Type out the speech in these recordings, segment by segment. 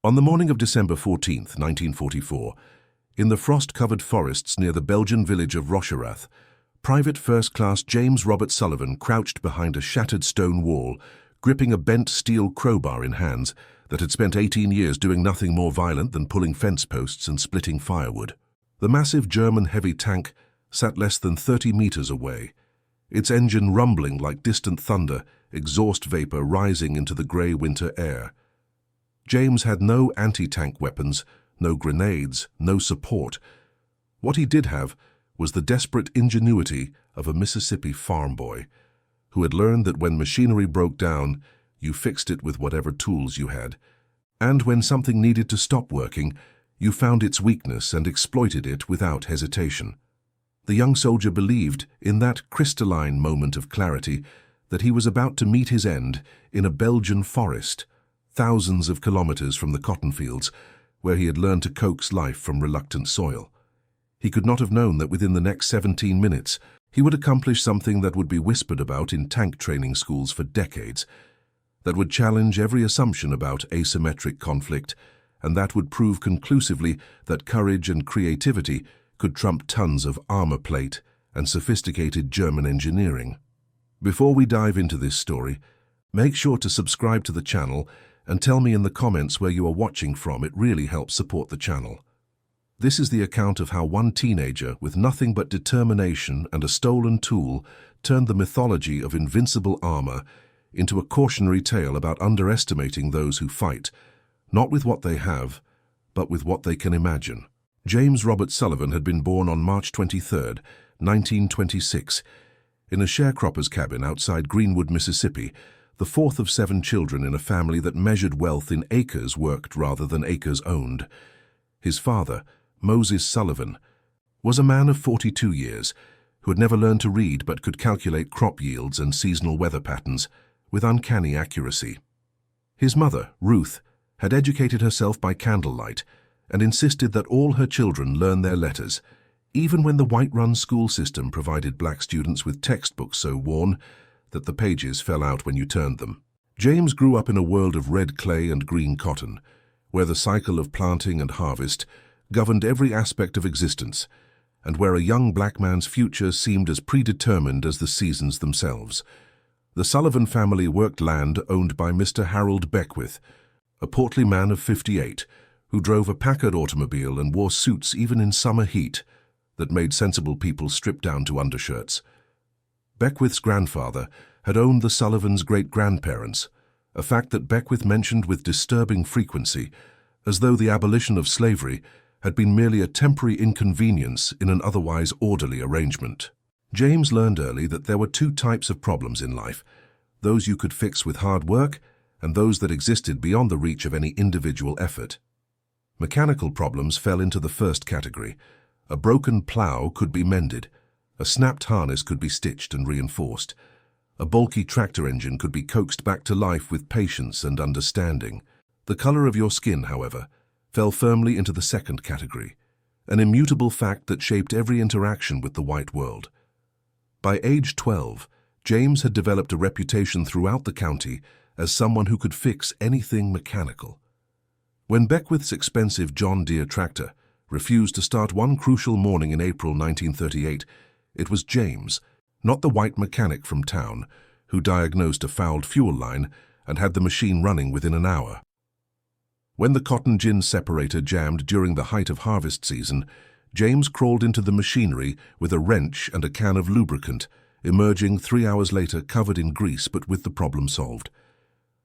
On the morning of December 14, 1944, in the frost-covered forests near the Belgian village of Rocherath, Private First Class James Robert Sullivan crouched behind a shattered stone wall, gripping a bent steel crowbar in hands that had spent 18 years doing nothing more violent than pulling fence posts and splitting firewood. The massive German heavy tank sat less than 30 meters away, its engine rumbling like distant thunder, exhaust vapor rising into the grey winter air. James had no anti-tank weapons, no grenades, no support. What he did have was the desperate ingenuity of a Mississippi farm boy who had learned that when machinery broke down, you fixed it with whatever tools you had, and when something needed to stop working, you found its weakness and exploited it without hesitation. The young soldier believed, in that crystalline moment of clarity, that he was about to meet his end in a Belgian forest, thousands of kilometers from the cotton fields, where he had learned to coax life from reluctant soil. He could not have known that within the next 17 minutes he would accomplish something that would be whispered about in tank training schools for decades, that would challenge every assumption about asymmetric conflict, and that would prove conclusively that courage and creativity could trump tons of armor plate and sophisticated German engineering. Before we dive into this story, make sure to subscribe to the channel and tell me in the comments where you are watching from. It really helps support the channel. This is the account of how one teenager with nothing but determination and a stolen tool turned the mythology of invincible armor into a cautionary tale about underestimating those who fight, not with what they have, but with what they can imagine. James Robert Sullivan had been born on March 23, 1926, in a sharecropper's cabin outside Greenwood, Mississippi, the fourth of 7 children in a family that measured wealth in acres worked rather than acres owned. His father, Moses Sullivan, was a man of 42 years who had never learned to read but could calculate crop yields and seasonal weather patterns with uncanny accuracy. His mother, Ruth, had educated herself by candlelight and insisted that all her children learn their letters, even when the White-run school system provided black students with textbooks so worn that the pages fell out when you turned them. James grew up in a world of red clay and green cotton, where the cycle of planting and harvest governed every aspect of existence, and where a young black man's future seemed as predetermined as the seasons themselves. The Sullivan family worked land owned by Mr. Harold Beckwith, a portly man of 58, who drove a Packard automobile and wore suits even in summer heat that made sensible people strip down to undershirts. Beckwith's grandfather had owned the Sullivans' great-grandparents, a fact that Beckwith mentioned with disturbing frequency, as though the abolition of slavery had been merely a temporary inconvenience in an otherwise orderly arrangement. James learned early that there were 2 types of problems in life, those you could fix with hard work and those that existed beyond the reach of any individual effort. Mechanical problems fell into the first category. A broken plow could be mended, a snapped harness could be stitched and reinforced, a bulky tractor engine could be coaxed back to life with patience and understanding. The color of your skin, however, fell firmly into the second category, an immutable fact that shaped every interaction with the white world. By age 12, James had developed a reputation throughout the county as someone who could fix anything mechanical. When Beckwith's expensive John Deere tractor refused to start one crucial morning in April 1938, it was James, not the white mechanic from town, who diagnosed a fouled fuel line and had the machine running within an hour. When the cotton gin separator jammed during the height of harvest season, James crawled into the machinery with a wrench and a can of lubricant, emerging 3 hours later covered in grease but with the problem solved.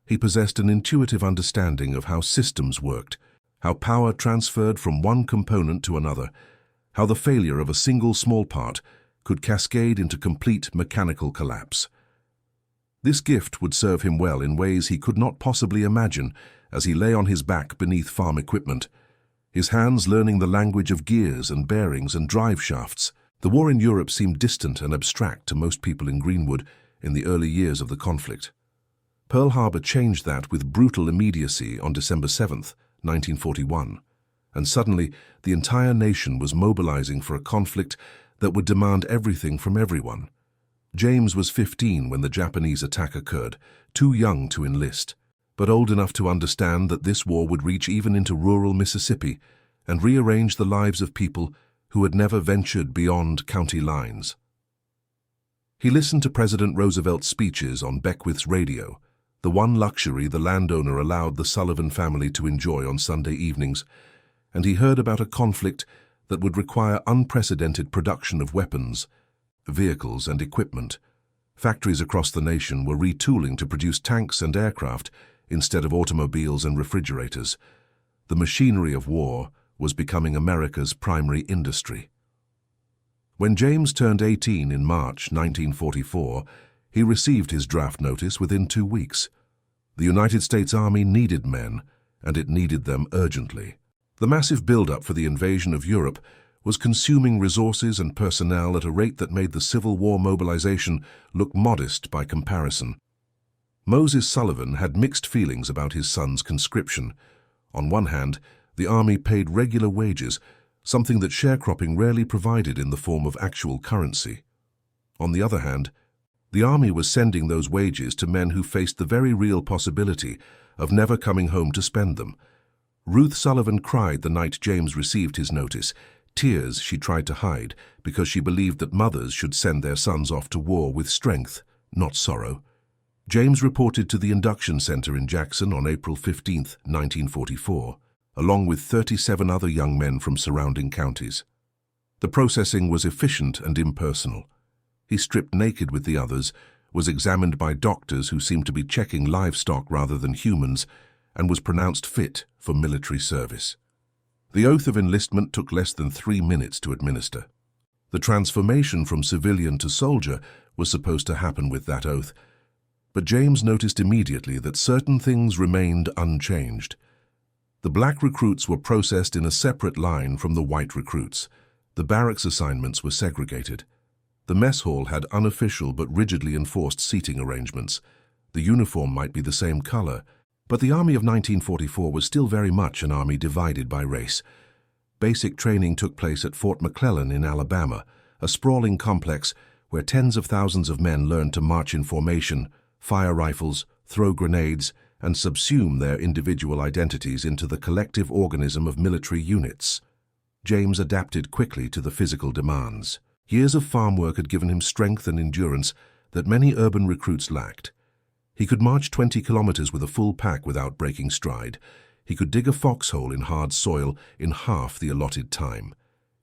He possessed an intuitive understanding of how systems worked, how power transferred from one component to another, how the failure of a single small part could cascade into complete mechanical collapse. This gift would serve him well in ways he could not possibly imagine as he lay on his back beneath farm equipment, his hands learning the language of gears and bearings and drive shafts. The war in Europe seemed distant and abstract to most people in Greenwood in the early years of the conflict. Pearl Harbor changed that with brutal immediacy on December 7, 1941, and suddenly the entire nation was mobilizing for a conflict that would demand everything from everyone. James was 15 when the Japanese attack occurred, too young to enlist. but old enough to understand that this war would reach even into rural Mississippi and rearrange the lives of people who had never ventured beyond county lines. He listened to President Roosevelt's speeches on Beckwith's radio, the one luxury the landowner allowed the Sullivan family to enjoy on Sunday evenings, and he heard about a conflict that would require unprecedented production of weapons, vehicles, and equipment. Factories across the nation were retooling to produce tanks and aircraft instead of automobiles and refrigerators. The machinery of war was becoming America's primary industry. When James turned 18 in March 1944, he received his draft notice within 2 weeks. The United States Army needed men, and it needed them urgently. The massive build-up for the invasion of Europe was consuming resources and personnel at a rate that made the Civil War mobilization look modest by comparison. Moses Sullivan had mixed feelings about his son's conscription. On one hand, the Army paid regular wages, something that sharecropping rarely provided in the form of actual currency. On the other hand, the Army was sending those wages to men who faced the very real possibility of never coming home to spend them. Ruth Sullivan cried the night James received his notice, tears she tried to hide because she believed that mothers should send their sons off to war with strength, not sorrow. James reported to the induction center in Jackson on April 15, 1944, along with 37 other young men from surrounding counties. The processing was efficient and impersonal. He stripped naked with the others, was examined by doctors who seemed to be checking livestock rather than humans, and was pronounced fit for military service. The oath of enlistment took less than 3 minutes to administer. The transformation from civilian to soldier was supposed to happen with that oath, but James noticed immediately that certain things remained unchanged. The black recruits were processed in a separate line from the white recruits. The barracks assignments were segregated. The mess hall had unofficial but rigidly enforced seating arrangements. The uniform might be the same color, but the Army of 1944 was still very much an army divided by race. Basic training took place at Fort McClellan in Alabama, a sprawling complex where tens of thousands of men learned to march in formation, fire rifles, throw grenades, and subsume their individual identities into the collective organism of military units. James adapted quickly to the physical demands. Years of farm work had given him strength and endurance that many urban recruits lacked. He could march 20 kilometers with a full pack without breaking stride. He could dig a foxhole in hard soil in half the allotted time.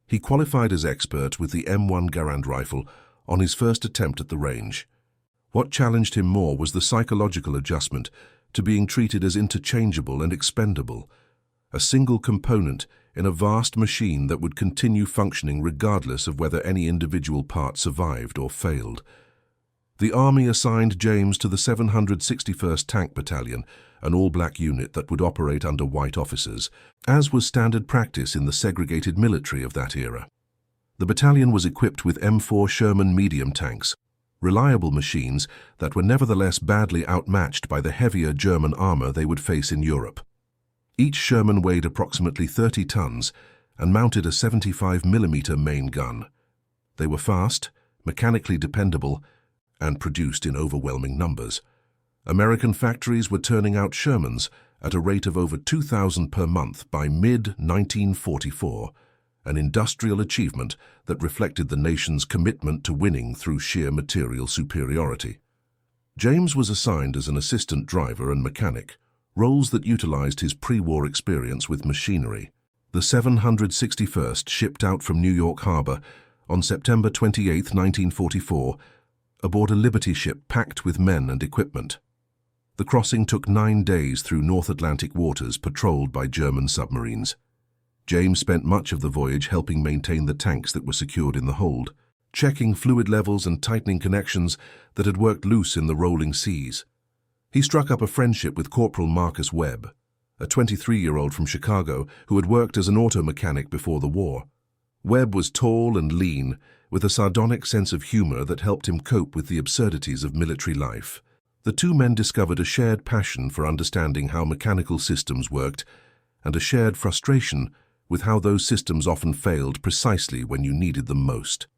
He qualified as expert with the M1 Garand rifle on his first attempt at the range. What challenged him more was the psychological adjustment to being treated as interchangeable and expendable, a single component in a vast machine that would continue functioning regardless of whether any individual part survived or failed. The Army assigned James to the 761st Tank Battalion, an all-black unit that would operate under white officers, as was standard practice in the segregated military of that era. The battalion was equipped with M4 Sherman medium tanks, reliable machines that were nevertheless badly outmatched by the heavier German armor they would face in Europe. Each Sherman weighed approximately 30 tons and mounted a 75mm main gun. They were fast, mechanically dependable, and produced in overwhelming numbers. American factories were turning out Shermans at a rate of over 2,000 per month by mid-1944, an industrial achievement that reflected the nation's commitment to winning through sheer material superiority. James was assigned as an assistant driver and mechanic, roles that utilized his pre-war experience with machinery. The 761st shipped out from New York Harbor on September 28, 1944, aboard a Liberty ship packed with men and equipment. The crossing took 9 days through North Atlantic waters patrolled by German submarines. James spent much of the voyage helping maintain the tanks that were secured in the hold, checking fluid levels and tightening connections that had worked loose in the rolling seas. He struck up a friendship with Corporal Marcus Webb, a 23-year-old from Chicago who had worked as an auto mechanic before the war. Webb was tall and lean, with a sardonic sense of humor that helped him cope with the absurdities of military life. The two men discovered a shared passion for understanding how mechanical systems worked and a shared frustration with how those systems often failed precisely when you needed them most.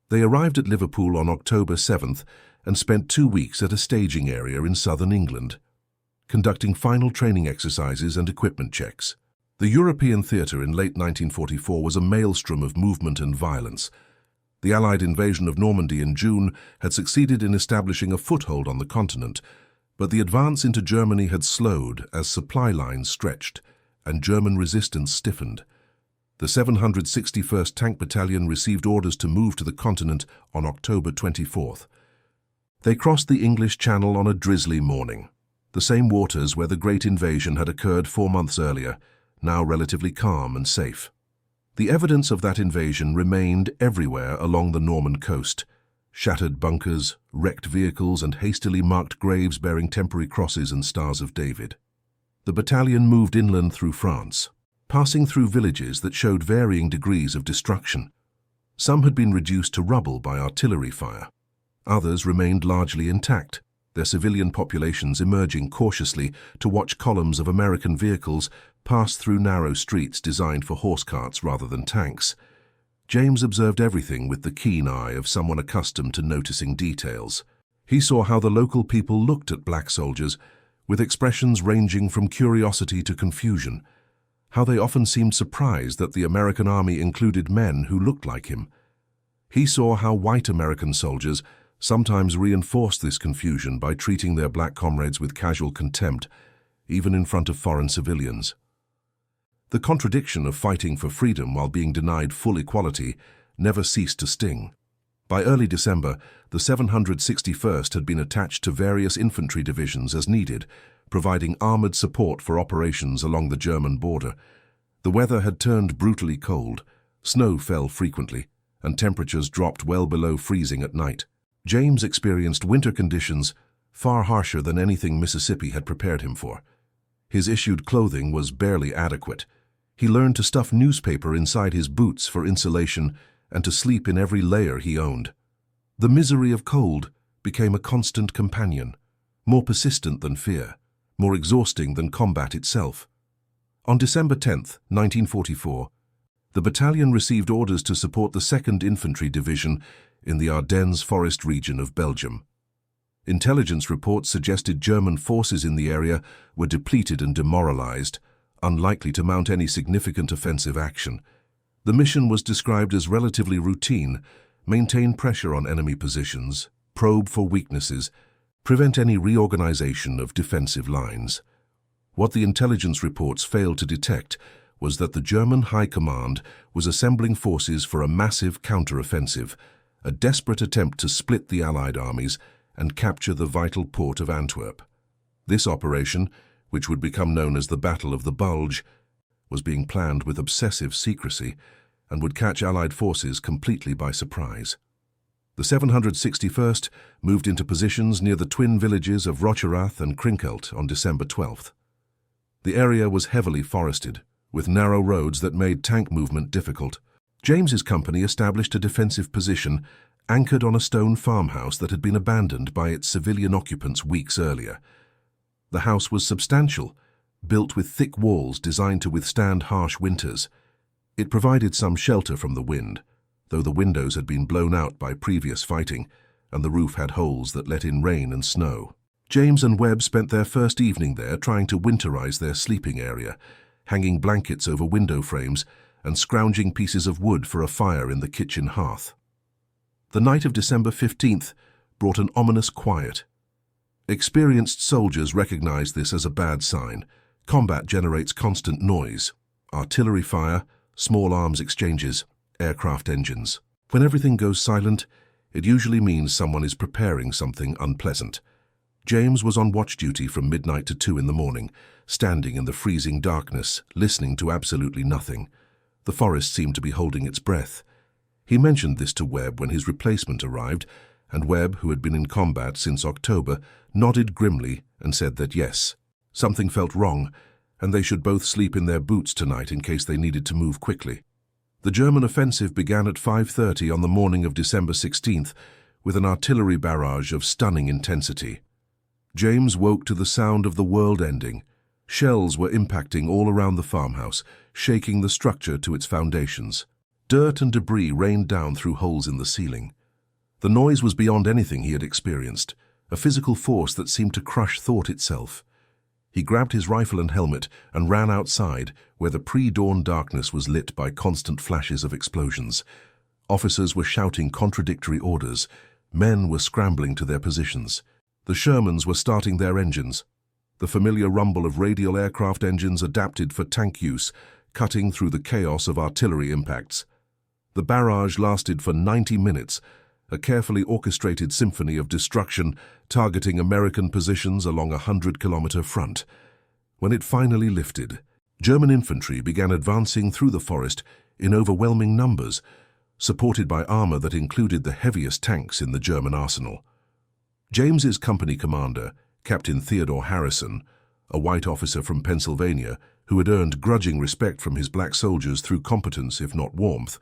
They arrived at Liverpool on October 7th and spent 2 weeks at a staging area in southern England. conducting final training exercises and equipment checks. The European theatre in late 1944 was a maelstrom of movement and violence. The Allied invasion of Normandy in June had succeeded in establishing a foothold on the continent, but the advance into Germany had slowed as supply lines stretched and German resistance stiffened. The 761st Tank Battalion received orders to move to the continent on October 24th. They crossed the English Channel on a drizzly morning, the same waters where the Great Invasion had occurred 4 months earlier, now relatively calm and safe. The evidence of that invasion remained everywhere along the Norman coast: shattered bunkers, wrecked vehicles, and hastily marked graves bearing temporary crosses and stars of David. The battalion moved inland through France, passing through villages that showed varying degrees of destruction. Some had been reduced to rubble by artillery fire. Others remained largely intact, their civilian populations emerging cautiously to watch columns of American vehicles pass through narrow streets designed for horse carts rather than tanks. James observed everything with the keen eye of someone accustomed to noticing details. He saw how the local people looked at black soldiers, with expressions ranging from curiosity to confusion, how they often seemed surprised that the American army included men who looked like him. He saw how white American soldiers sometimes reinforced this confusion by treating their black comrades with casual contempt, even in front of foreign civilians. The contradiction of fighting for freedom while being denied full equality never ceased to sting. By early December, the 761st had been attached to various infantry divisions as needed, providing armored support for operations along the German border. The weather had turned brutally cold, snow fell frequently, and temperatures dropped well below freezing at night. James experienced winter conditions far harsher than anything Mississippi had prepared him for. His issued clothing was barely adequate. He learned to stuff newspaper inside his boots for insulation and to sleep in every layer he owned. The misery of cold became a constant companion, more persistent than fear, more exhausting than combat itself. On December 10, 1944, the battalion received orders to support the 2nd Infantry Division in the Ardennes forest region of Belgium. Intelligence reports suggested German forces in the area were depleted and demoralized, unlikely to mount any significant offensive action. The mission was described as relatively routine: maintain pressure on enemy positions, probe for weaknesses, prevent any reorganization of defensive lines. What the intelligence reports failed to detect was that the German High Command was assembling forces for a massive counter-offensive, a desperate attempt to split the Allied armies and capture the vital port of Antwerp. This operation, which would become known as the Battle of the Bulge, was being planned with obsessive secrecy and would catch Allied forces completely by surprise. The 761st moved into positions near the twin villages of Rocherath and Crippled on December 12th. The area was heavily forested, with narrow roads that made tank movement difficult. James's company established a defensive position anchored on a stone farmhouse that had been abandoned by its civilian occupants weeks earlier. The house was substantial, built with thick walls designed to withstand harsh winters. It provided some shelter from the wind, though the windows had been blown out by previous fighting, and the roof had holes that let in rain and snow. James and Webb spent their first evening there trying to winterize their sleeping area, hanging blankets over window frames and scrounging pieces of wood for a fire in the kitchen hearth. The night of December 15th brought an ominous quiet. Experienced soldiers recognized this as a bad sign. Combat generates constant noise: artillery fire, small arms exchanges, aircraft engines. When everything goes silent, it usually means someone is preparing something unpleasant. James was on watch duty from midnight to 2 in the morning, standing in the freezing darkness, listening to absolutely nothing. The forest seemed to be holding its breath. He mentioned this to Webb when his replacement arrived, and Webb, who had been in combat since October, nodded grimly and said that yes, something felt wrong, and they should both sleep in their boots tonight in case they needed to move quickly. The German offensive began at 5:30 on the morning of December 16th with an artillery barrage of stunning intensity. James woke to the sound of the world ending. Shells were impacting all around the farmhouse, shaking the structure to its foundations. Dirt and debris rained down through holes in the ceiling. The noise was beyond anything he had experienced, a physical force that seemed to crush thought itself. He grabbed his rifle and helmet and ran outside, where the pre-dawn darkness was lit by constant flashes of explosions. Officers were shouting contradictory orders. Men were scrambling to their positions. The Shermans were starting their engines. The familiar rumble of radial aircraft engines adapted for tank use, cutting through the chaos of artillery impacts. The barrage lasted for 90 minutes, a carefully orchestrated symphony of destruction targeting American positions along a 100-kilometer front. When it finally lifted, German infantry began advancing through the forest in overwhelming numbers, supported by armor that included the heaviest tanks in the German arsenal. James's company commander, Captain Theodore Harrison, a white officer from Pennsylvania who had earned grudging respect from his black soldiers through competence if not warmth,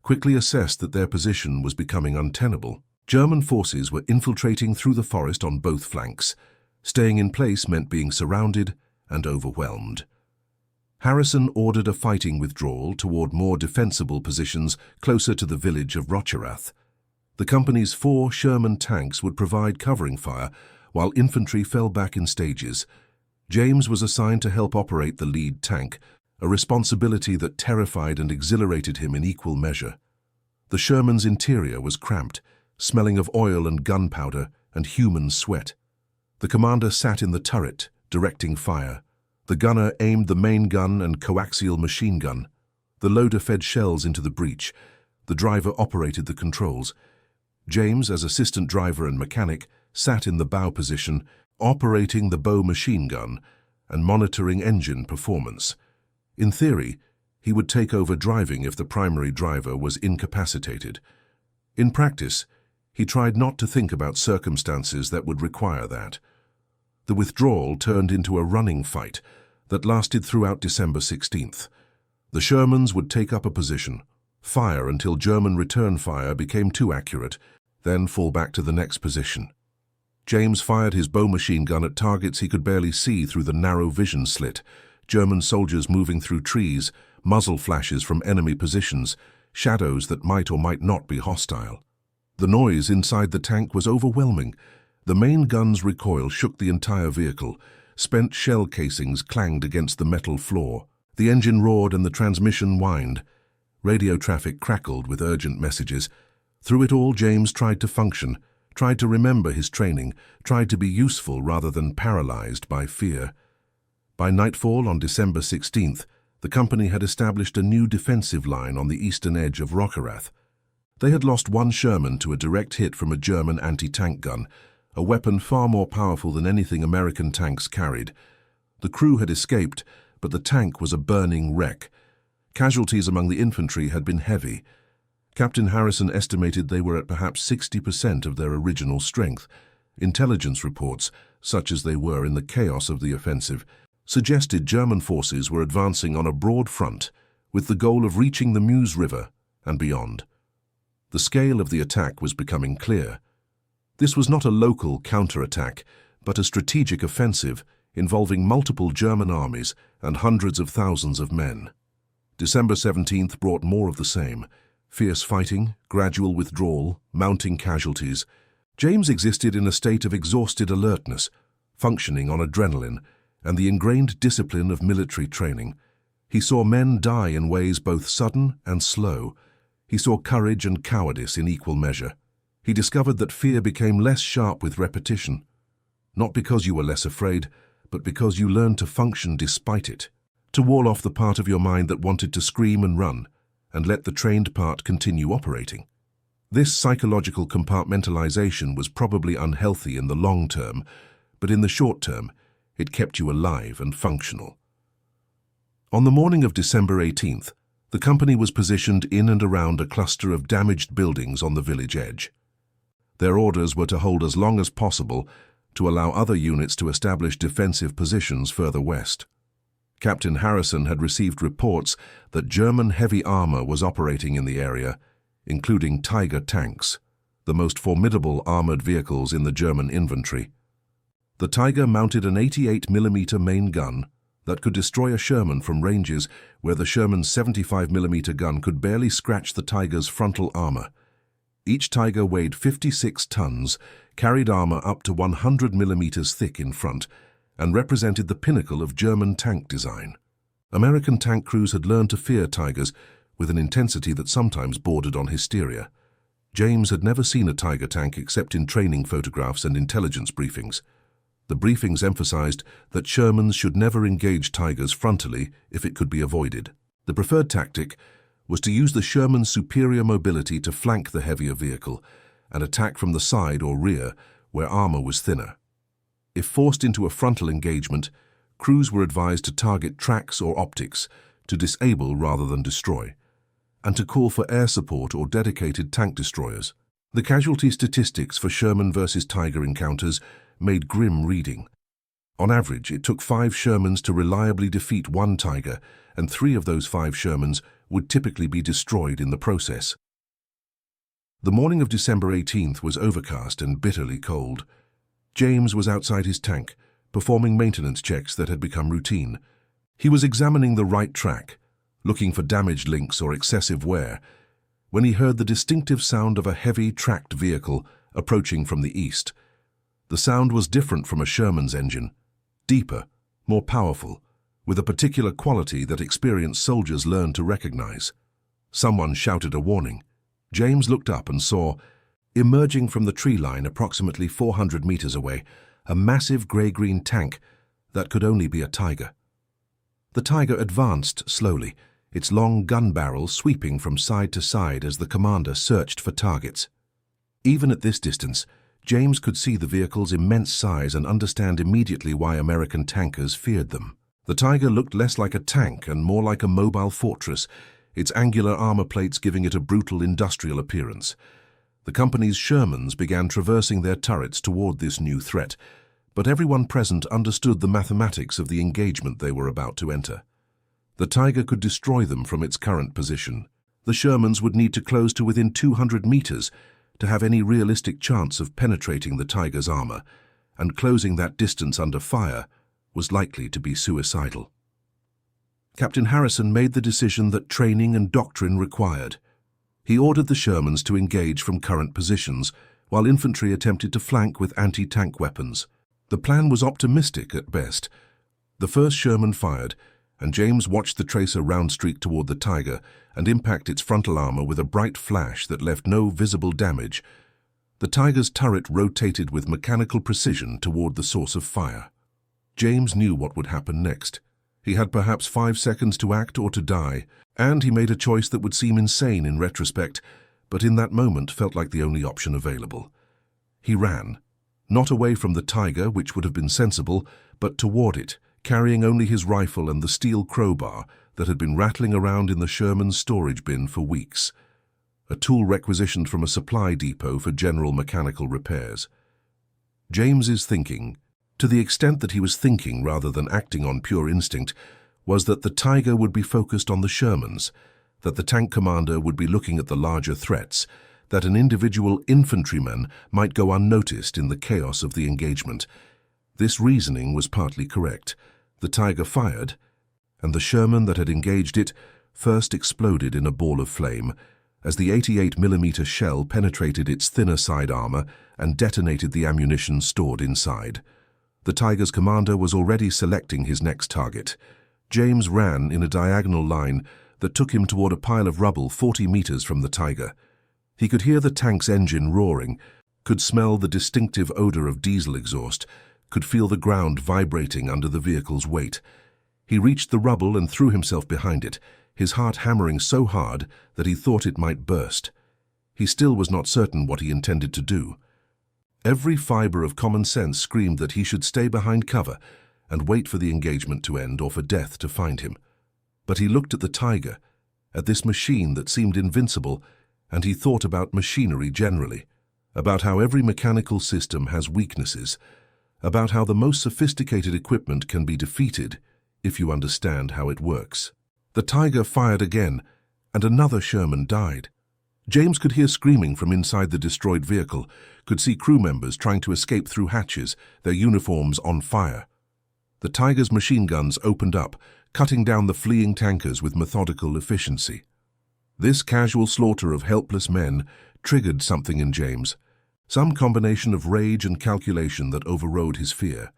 quickly assessed that their position was becoming untenable. German forces were infiltrating through the forest on both flanks. Staying in place meant being surrounded and overwhelmed. Harrison ordered a fighting withdrawal toward more defensible positions closer to the village of Rocherath. The company's 4 Sherman tanks would provide covering fire, while infantry fell back in stages. James was assigned to help operate the lead tank, a responsibility that terrified and exhilarated him in equal measure. The Sherman's interior was cramped, smelling of oil and gunpowder and human sweat. The commander sat in the turret, directing fire. The gunner aimed the main gun and coaxial machine gun. The loader fed shells into the breach. The driver operated the controls. James, as assistant driver and mechanic, sat in the bow position, operating the bow machine gun and monitoring engine performance. In theory, he would take over driving if the primary driver was incapacitated. In practice, he tried not to think about circumstances that would require that. The withdrawal turned into a running fight that lasted throughout December 16th. The Shermans would take up a position, fire until German return fire became too accurate, then fall back to the next position. James fired his bow machine gun at targets he could barely see through the narrow vision slit. German soldiers moving through trees, muzzle flashes from enemy positions, shadows that might or might not be hostile. The noise inside the tank was overwhelming. The main gun's recoil shook the entire vehicle. Spent shell casings clanged against the metal floor. The engine roared and the transmission whined. Radio traffic crackled with urgent messages. Through it all, James tried to function, tried to remember his training, tried to be useful rather than paralyzed by fear. By nightfall on December 16th, the company had established a new defensive line on the eastern edge of Rocherath. They had lost 1 Sherman to a direct hit from a German anti-tank gun, a weapon far more powerful than anything American tanks carried. The crew had escaped, but the tank was a burning wreck. Casualties among the infantry had been heavy. Captain Harrison estimated they were at perhaps 60% of their original strength. Intelligence reports, such as they were in the chaos of the offensive, suggested German forces were advancing on a broad front, with the goal of reaching the Meuse River and beyond. The scale of the attack was becoming clear. This was not a local counterattack, but a strategic offensive involving multiple German armies and hundreds of thousands of men. December 17th brought more of the same. Fierce fighting, gradual withdrawal, mounting casualties. James existed in a state of exhausted alertness, functioning on adrenaline and the ingrained discipline of military training. He saw men die in ways both sudden and slow. He saw courage and cowardice in equal measure. He discovered that fear became less sharp with repetition, not because you were less afraid, but because you learned to function despite it, to wall off the part of your mind that wanted to scream and run, and let the trained part continue operating. This psychological compartmentalization was probably unhealthy in the long term, but in the short term, it kept you alive and functional. On the morning of December 18th, the company was positioned in and around a cluster of damaged buildings on the village edge. Their orders were to hold as long as possible to allow other units to establish defensive positions further west. Captain Harrison had received reports that German heavy armor was operating in the area, including Tiger tanks, the most formidable armored vehicles in the German inventory. The Tiger mounted an 88mm main gun that could destroy a Sherman from ranges where the Sherman's 75mm gun could barely scratch the Tiger's frontal armor. Each Tiger weighed 56 tons, carried armor up to 100mm thick in front, and represented the pinnacle of German tank design. American tank crews had learned to fear Tigers with an intensity that sometimes bordered on hysteria. James had never seen a Tiger tank except in training photographs and intelligence briefings. The briefings emphasized that Shermans should never engage Tigers frontally if it could be avoided. The preferred tactic was to use the Sherman's superior mobility to flank the heavier vehicle and attack from the side or rear where armor was thinner. If forced into a frontal engagement, crews were advised to target tracks or optics, to disable rather than destroy, and to call for air support or dedicated tank destroyers. The casualty statistics for Sherman versus Tiger encounters made grim reading. On average, it took 5 Shermans to reliably defeat 1 Tiger, and 3 of those 5 Shermans would typically be destroyed in the process. The morning of December 18th was overcast and bitterly cold. James was outside his tank, performing maintenance checks that had become routine. He was examining the right track, looking for damaged links or excessive wear, when he heard the distinctive sound of a heavy, tracked vehicle approaching from the east. The sound was different from a Sherman's engine, deeper, more powerful, with a particular quality that experienced soldiers learned to recognize. Someone shouted a warning. James looked up and saw, emerging from the tree line approximately 400 meters away, a massive gray-green tank that could only be a Tiger. The Tiger advanced slowly, its long gun barrel sweeping from side to side as the commander searched for targets. Even at this distance, James could see the vehicle's immense size and understand immediately why American tankers feared them. The Tiger looked less like a tank and more like a mobile fortress, its angular armor plates giving it a brutal industrial appearance. The company's Shermans began traversing their turrets toward this new threat, but everyone present understood the mathematics of the engagement they were about to enter. The Tiger could destroy them from its current position. The Shermans would need to close to within 200 meters to have any realistic chance of penetrating the Tiger's armor, and closing that distance under fire was likely to be suicidal. Captain Harrison made the decision that training and doctrine required. He ordered the Shermans to engage from current positions, while infantry attempted to flank with anti-tank weapons. The plan was optimistic at best. The first Sherman fired, and James watched the tracer round-streak toward the Tiger and impact its frontal armor with a bright flash that left no visible damage. The Tiger's turret rotated with mechanical precision toward the source of fire. James knew what would happen next. He had perhaps 5 seconds to act or to die, and he made a choice that would seem insane in retrospect, but in that moment felt like the only option available. He ran, not away from the Tiger, which would have been sensible, but toward it, carrying only his rifle and the steel crowbar that had been rattling around in the Sherman's storage bin for weeks, a tool requisitioned from a supply depot for general mechanical repairs. James's thinking, to the extent that he was thinking rather than acting on pure instinct, was that the Tiger would be focused on the Shermans, that the tank commander would be looking at the larger threats, that an individual infantryman might go unnoticed in the chaos of the engagement. This reasoning was partly correct. The Tiger fired, and the Sherman that had engaged it first exploded in a ball of flame as the 88mm shell penetrated its thinner side armor and detonated the ammunition stored inside. The Tiger's commander was already selecting his next target. James ran in a diagonal line that took him toward a pile of rubble 40 meters from the Tiger. He could hear the tank's engine roaring, could smell the distinctive odor of diesel exhaust, could feel the ground vibrating under the vehicle's weight. He reached the rubble and threw himself behind it, his heart hammering so hard that he thought it might burst. He still was not certain what he intended to do. Every fiber of common sense screamed that he should stay behind cover and wait for the engagement to end or for death to find him. But he looked at the Tiger, at this machine that seemed invincible, and he thought about machinery generally, about how every mechanical system has weaknesses, about how the most sophisticated equipment can be defeated if you understand how it works. The Tiger fired again, and another Sherman died. James could hear screaming from inside the destroyed vehicle, could see crew members trying to escape through hatches, their uniforms on fire. The Tiger's machine guns opened up, cutting down the fleeing tankers with methodical efficiency. This casual slaughter of helpless men triggered something in James, some combination of rage and calculation that overrode his fear.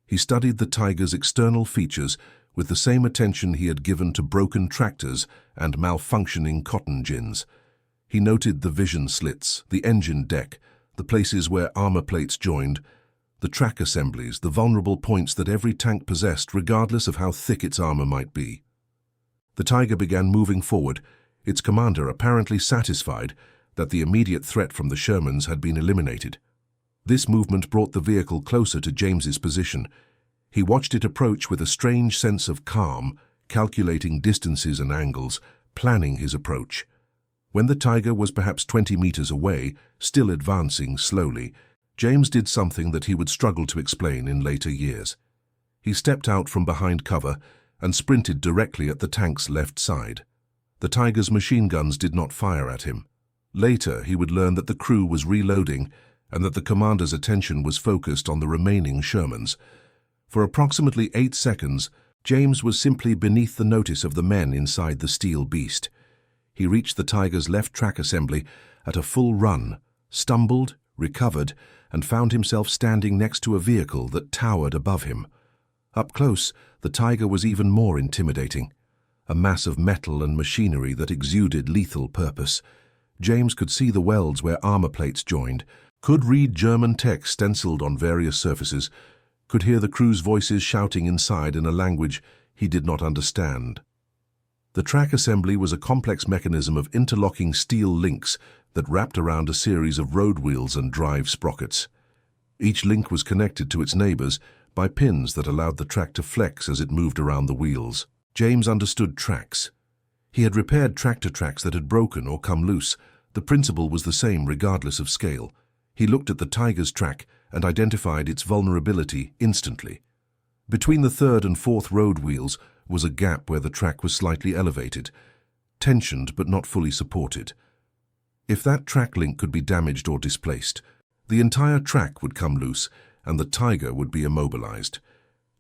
He studied the Tiger's external features with the same attention he had given to broken tractors and malfunctioning cotton gins. He noted the vision slits, the engine deck, the places where armor plates joined, the track assemblies, the vulnerable points that every tank possessed regardless of how thick its armor might be. The Tiger began moving forward, its commander apparently satisfied that the immediate threat from the Shermans had been eliminated. This movement brought the vehicle closer to James's position. He watched it approach with a strange sense of calm, calculating distances and angles, planning his approach. When the Tiger was perhaps 20 meters away, still advancing slowly, James did something that he would struggle to explain in later years. He stepped out from behind cover and sprinted directly at the tank's left side. The Tiger's machine guns did not fire at him. Later, he would learn that the crew was reloading and that the commander's attention was focused on the remaining Shermans. For approximately 8 seconds, James was simply beneath the notice of the men inside the steel beast. He reached the Tiger's left track assembly at a full run, stumbled, recovered, and found himself standing next to a vehicle that towered above him. Up close, the Tiger was even more intimidating. A mass of metal and machinery that exuded lethal purpose. James could see the welds where armor plates joined, could read German text stenciled on various surfaces, could hear the crew's voices shouting inside in a language he did not understand. The track assembly was a complex mechanism of interlocking steel links that wrapped around a series of road wheels and drive sprockets. Each link was connected to its neighbors by pins that allowed the track to flex as it moved around the wheels. James understood tracks. He had repaired tractor tracks that had broken or come loose. The principle was the same regardless of scale. He looked at the Tiger's track and identified its vulnerability instantly. Between the third and fourth road wheels was a gap where the track was slightly elevated, tensioned but not fully supported. If that track link could be damaged or displaced, the entire track would come loose and the Tiger would be immobilized.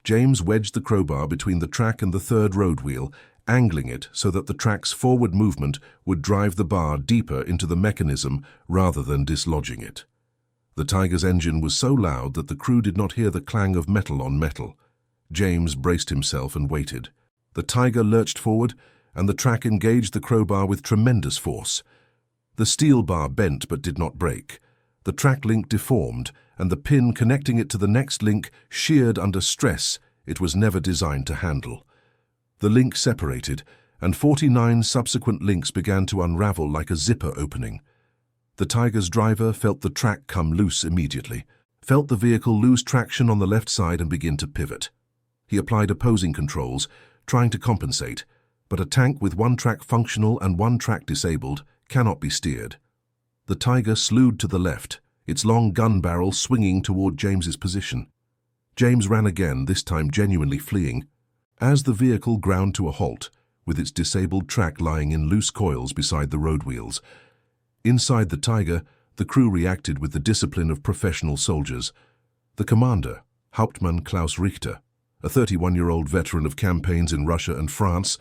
James wedged the crowbar between the track and the third road wheel, angling it so that the track's forward movement would drive the bar deeper into the mechanism rather than dislodging it. The Tiger's engine was so loud that the crew did not hear the clang of metal on metal. James braced himself and waited. The Tiger lurched forward, and the track engaged the crowbar with tremendous force. The steel bar bent but did not break. The track link deformed, and the pin connecting it to the next link sheared under stress it was never designed to handle. The link separated, and 49 subsequent links began to unravel like a zipper opening. The Tiger's driver felt the track come loose immediately, felt the vehicle lose traction on the left side and begin to pivot. He applied opposing controls, trying to compensate, but a tank with one track functional and one track disabled cannot be steered. The Tiger slewed to the left, its long gun barrel swinging toward James's position. James ran again, this time genuinely fleeing. As the vehicle ground to a halt, with its disabled track lying in loose coils beside the road wheels. Inside the Tiger, the crew reacted with the discipline of professional soldiers. The commander, Hauptmann Klaus Richter, a 31-year-old veteran of campaigns in Russia and France,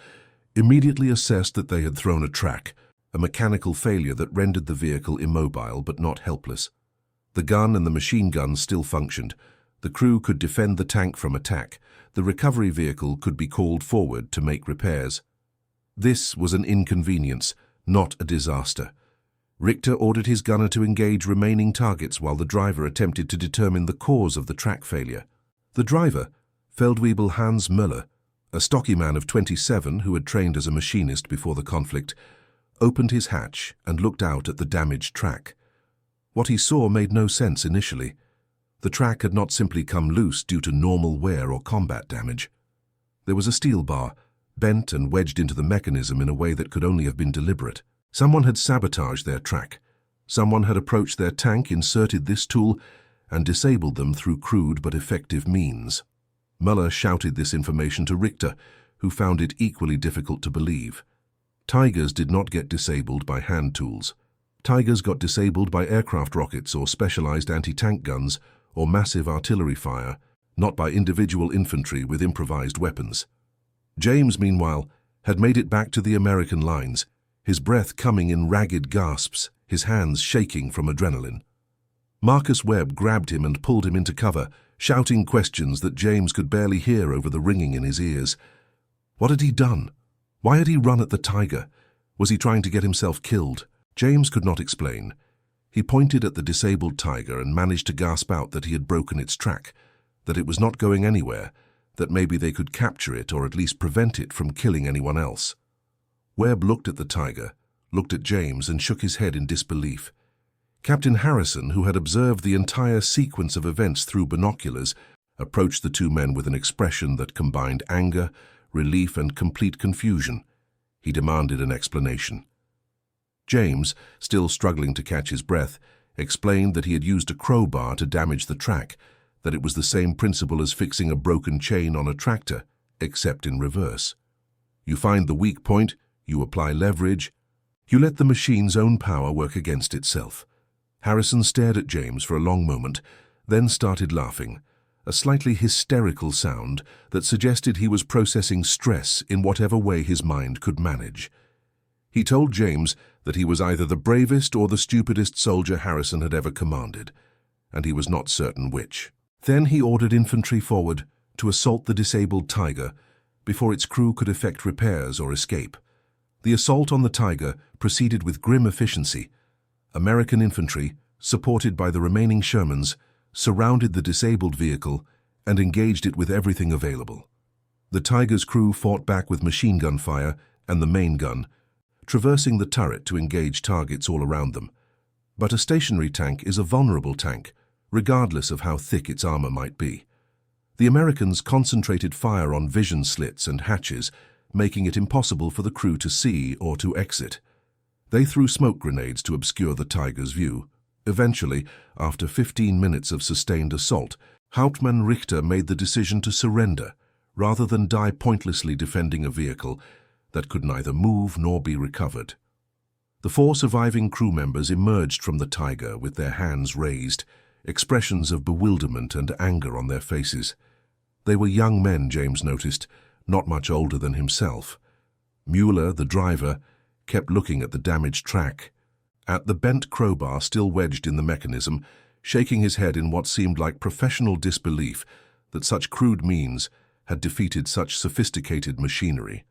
immediately assessed that they had thrown a track, a mechanical failure that rendered the vehicle immobile but not helpless. The gun and the machine guns still functioned. The crew could defend the tank from attack. The recovery vehicle could be called forward to make repairs. This was an inconvenience, not a disaster. Richter ordered his gunner to engage remaining targets while the driver attempted to determine the cause of the track failure. The driver, Feldwebel Hans Müller, a stocky man of 27 who had trained as a machinist before the conflict, opened his hatch and looked out at the damaged track. What he saw made no sense initially. The track had not simply come loose due to normal wear or combat damage. There was a steel bar, bent and wedged into the mechanism in a way that could only have been deliberate. Someone had sabotaged their track. Someone had approached their tank, inserted this tool, and disabled them through crude but effective means. Müller shouted this information to Richter, who found it equally difficult to believe. Tigers did not get disabled by hand tools. Tigers got disabled by aircraft rockets or specialized anti-tank guns or massive artillery fire, not by individual infantry with improvised weapons. James, meanwhile, had made it back to the American lines, his breath coming in ragged gasps, his hands shaking from adrenaline. Marcus Webb grabbed him and pulled him into cover, shouting questions that James could barely hear over the ringing in his ears. What had he done? Why had he run at the tiger? Was he trying to get himself killed? James could not explain. He pointed at the disabled tiger and managed to gasp out that he had broken its track, that it was not going anywhere, that maybe they could capture it or at least prevent it from killing anyone else. Webb looked at the tiger, looked at James and shook his head in disbelief. Captain Harrison, who had observed the entire sequence of events through binoculars, approached the two men with an expression that combined anger, relief and complete confusion. He demanded an explanation. James, still struggling to catch his breath, explained that he had used a crowbar to damage the track, that it was the same principle as fixing a broken chain on a tractor, except in reverse. You find the weak point, you apply leverage, you let the machine's own power work against itself. Harrison stared at James for a long moment, then started laughing, a slightly hysterical sound that suggested he was processing stress in whatever way his mind could manage. He told James that he was either the bravest or the stupidest soldier Harrison had ever commanded, and he was not certain which. Then he ordered infantry forward to assault the disabled tiger before its crew could effect repairs or escape. The assault on the tiger proceeded with grim efficiency. American infantry, supported by the remaining Shermans, surrounded the disabled vehicle and engaged it with everything available. The tiger's crew fought back with machine gun fire and the main gun, traversing the turret to engage targets all around them. But a stationary tank is a vulnerable tank, regardless of how thick its armor might be. The Americans concentrated fire on vision slits and hatches, making it impossible for the crew to see or to exit. They threw smoke grenades to obscure the tiger's view. Eventually, after 15 minutes of sustained assault, Hauptmann Richter made the decision to surrender, rather than die pointlessly defending a vehicle that could neither move nor be recovered. The 4 surviving crew members emerged from the tiger with their hands raised, expressions of bewilderment and anger on their faces. They were young men, James noticed, not much older than himself. Mueller, the driver, kept looking at the damaged track, at the bent crowbar still wedged in the mechanism, shaking his head in what seemed like professional disbelief that such crude means had defeated such sophisticated machinery.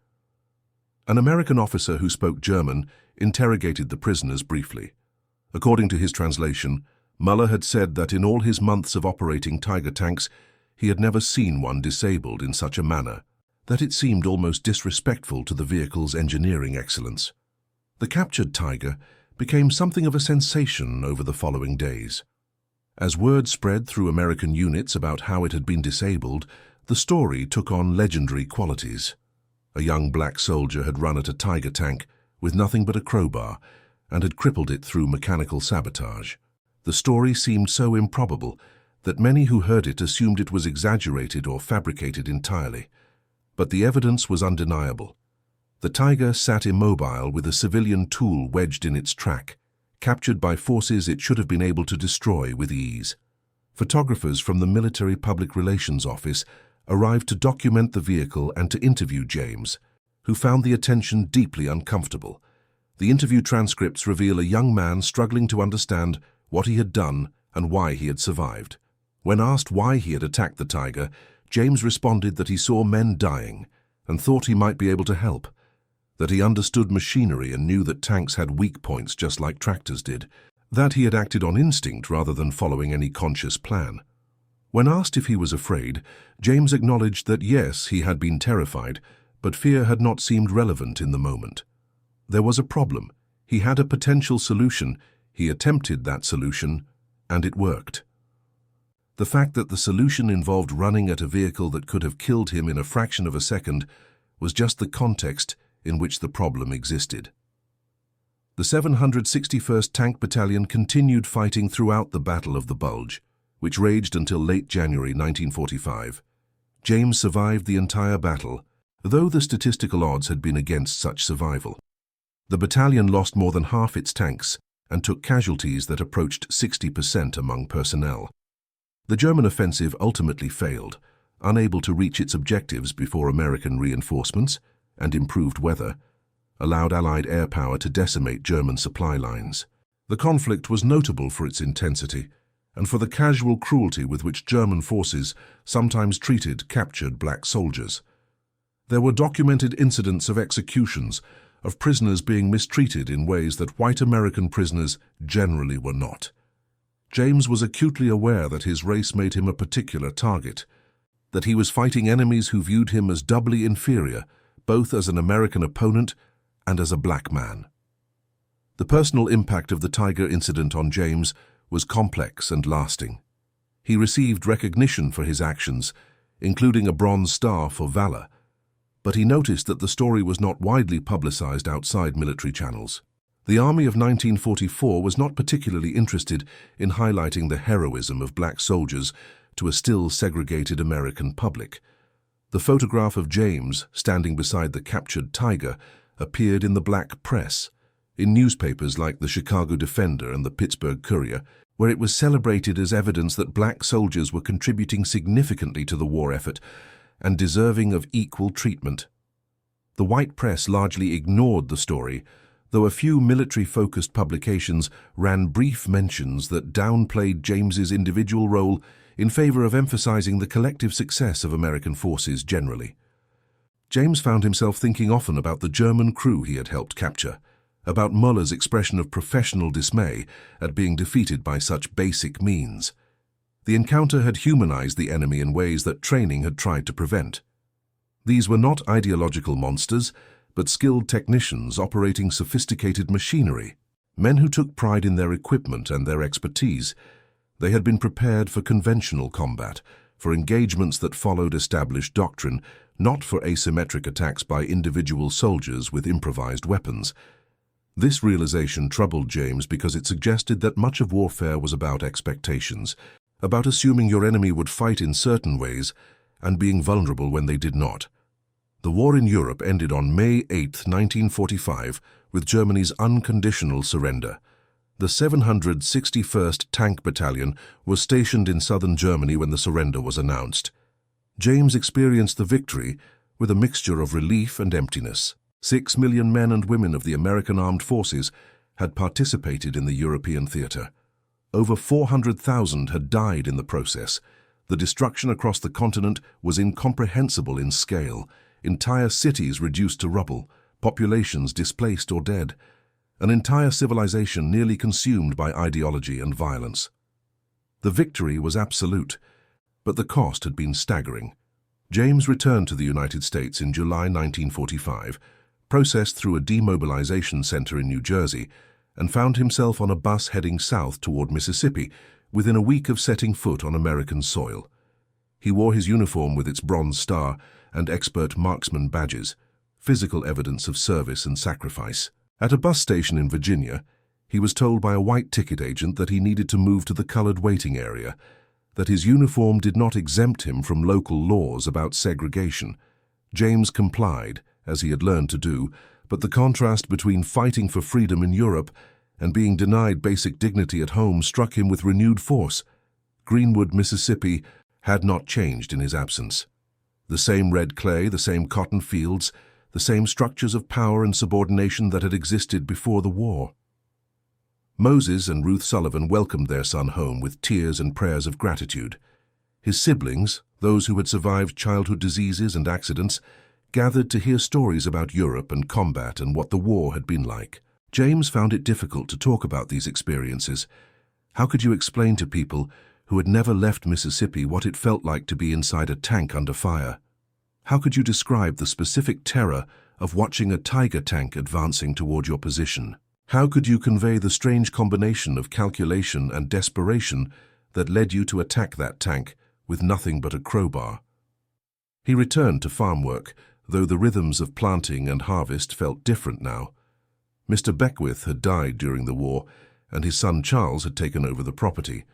An American officer who spoke German interrogated the prisoners briefly. According to his translation, Muller had said that in all his months of operating Tiger tanks, he had never seen one disabled in such a manner, that it seemed almost disrespectful to the vehicle's engineering excellence. The captured Tiger became something of a sensation over the following days. As word spread through American units about how it had been disabled, the story took on legendary qualities. A young black soldier had run at a Tiger tank with nothing but a crowbar and had crippled it through mechanical sabotage. The story seemed so improbable that many who heard it assumed it was exaggerated or fabricated entirely. But the evidence was undeniable. The Tiger sat immobile with a civilian tool wedged in its track, captured by forces it should have been able to destroy with ease. Photographers from the Military Public Relations Office arrived to document the vehicle and to interview James, who found the attention deeply uncomfortable. The interview transcripts reveal a young man struggling to understand what he had done and why he had survived. When asked why he had attacked the Tiger, James responded that he saw men dying and thought he might be able to help, that he understood machinery and knew that tanks had weak points just like tractors did, that he had acted on instinct rather than following any conscious plan. When asked if he was afraid, James acknowledged that yes, he had been terrified, but fear had not seemed relevant in the moment. There was a problem. He had a potential solution. He attempted that solution, and it worked. The fact that the solution involved running at a vehicle that could have killed him in a fraction of a second was just the context in which the problem existed. The 761st Tank Battalion continued fighting throughout the Battle of the Bulge, which raged until late January 1945. James survived the entire battle, though the statistical odds had been against such survival. The battalion lost more than half its tanks and took casualties that approached 60% among personnel. The German offensive ultimately failed, unable to reach its objectives before American reinforcements and improved weather allowed Allied air power to decimate German supply lines. The conflict was notable for its intensity, and for the casual cruelty with which German forces sometimes treated captured black soldiers. There were documented incidents of executions, of prisoners being mistreated in ways that white American prisoners generally were not. James was acutely aware that his race made him a particular target, that he was fighting enemies who viewed him as doubly inferior, both as an American opponent and as a black man. The personal impact of the Tiger incident on James was complex and lasting. He received recognition for his actions, including a Bronze Star for valor, but he noticed that the story was not widely publicized outside military channels. The Army of 1944 was not particularly interested in highlighting the heroism of black soldiers to a still segregated American public. The photograph of James standing beside the captured Tiger appeared in the black press, in newspapers like the Chicago Defender and the Pittsburgh Courier, where it was celebrated as evidence that black soldiers were contributing significantly to the war effort and deserving of equal treatment. The white press largely ignored the story, though a few military-focused publications ran brief mentions that downplayed James's individual role in favor of emphasizing the collective success of American forces generally. James found himself thinking often about the German crew he had helped capture, about Muller's expression of professional dismay at being defeated by such basic means. The encounter had humanized the enemy in ways that training had tried to prevent. These were not ideological monsters, but skilled technicians operating sophisticated machinery, men who took pride in their equipment and their expertise. They had been prepared for conventional combat, for engagements that followed established doctrine, not for asymmetric attacks by individual soldiers with improvised weapons. This realization troubled James because it suggested that much of warfare was about expectations, about assuming your enemy would fight in certain ways and being vulnerable when they did not. The war in Europe ended on May 8, 1945, with Germany's unconditional surrender. The 761st Tank Battalion was stationed in southern Germany when the surrender was announced. James experienced the victory with a mixture of relief and emptiness. 6 million men and women of the American armed forces had participated in the European theater. Over 400,000 had died in the process. The destruction across the continent was incomprehensible in scale. Entire cities reduced to rubble, populations displaced or dead, an entire civilization nearly consumed by ideology and violence. The victory was absolute, but the cost had been staggering. James returned to the United States in July 1945, processed through a demobilization center in New Jersey, and found himself on a bus heading south toward Mississippi within a week of setting foot on American soil. He wore his uniform with its Bronze Star and expert marksman badges, physical evidence of service and sacrifice. At a bus station in Virginia, he was told by a white ticket agent that he needed to move to the colored waiting area, that his uniform did not exempt him from local laws about segregation. James complied, as he had learned to do, but the contrast between fighting for freedom in Europe and being denied basic dignity at home struck him with renewed force. Greenwood, Mississippi, had not changed in his absence. The same red clay, the same cotton fields, the same structures of power and subordination that had existed before the war. Moses and Ruth Sullivan welcomed their son home with tears and prayers of gratitude. His siblings, those who had survived childhood diseases and accidents, gathered to hear stories about Europe and combat and what the war had been like. James found it difficult to talk about these experiences. How could you explain to people who had never left Mississippi what it felt like to be inside a tank under fire? How could you describe the specific terror of watching a Tiger tank advancing toward your position? How could you convey the strange combination of calculation and desperation that led you to attack that tank with nothing but a crowbar? He returned to farm work, though the rhythms of planting and harvest felt different now. Mr. Beckwith had died during the war, and his son Charles had taken over the property.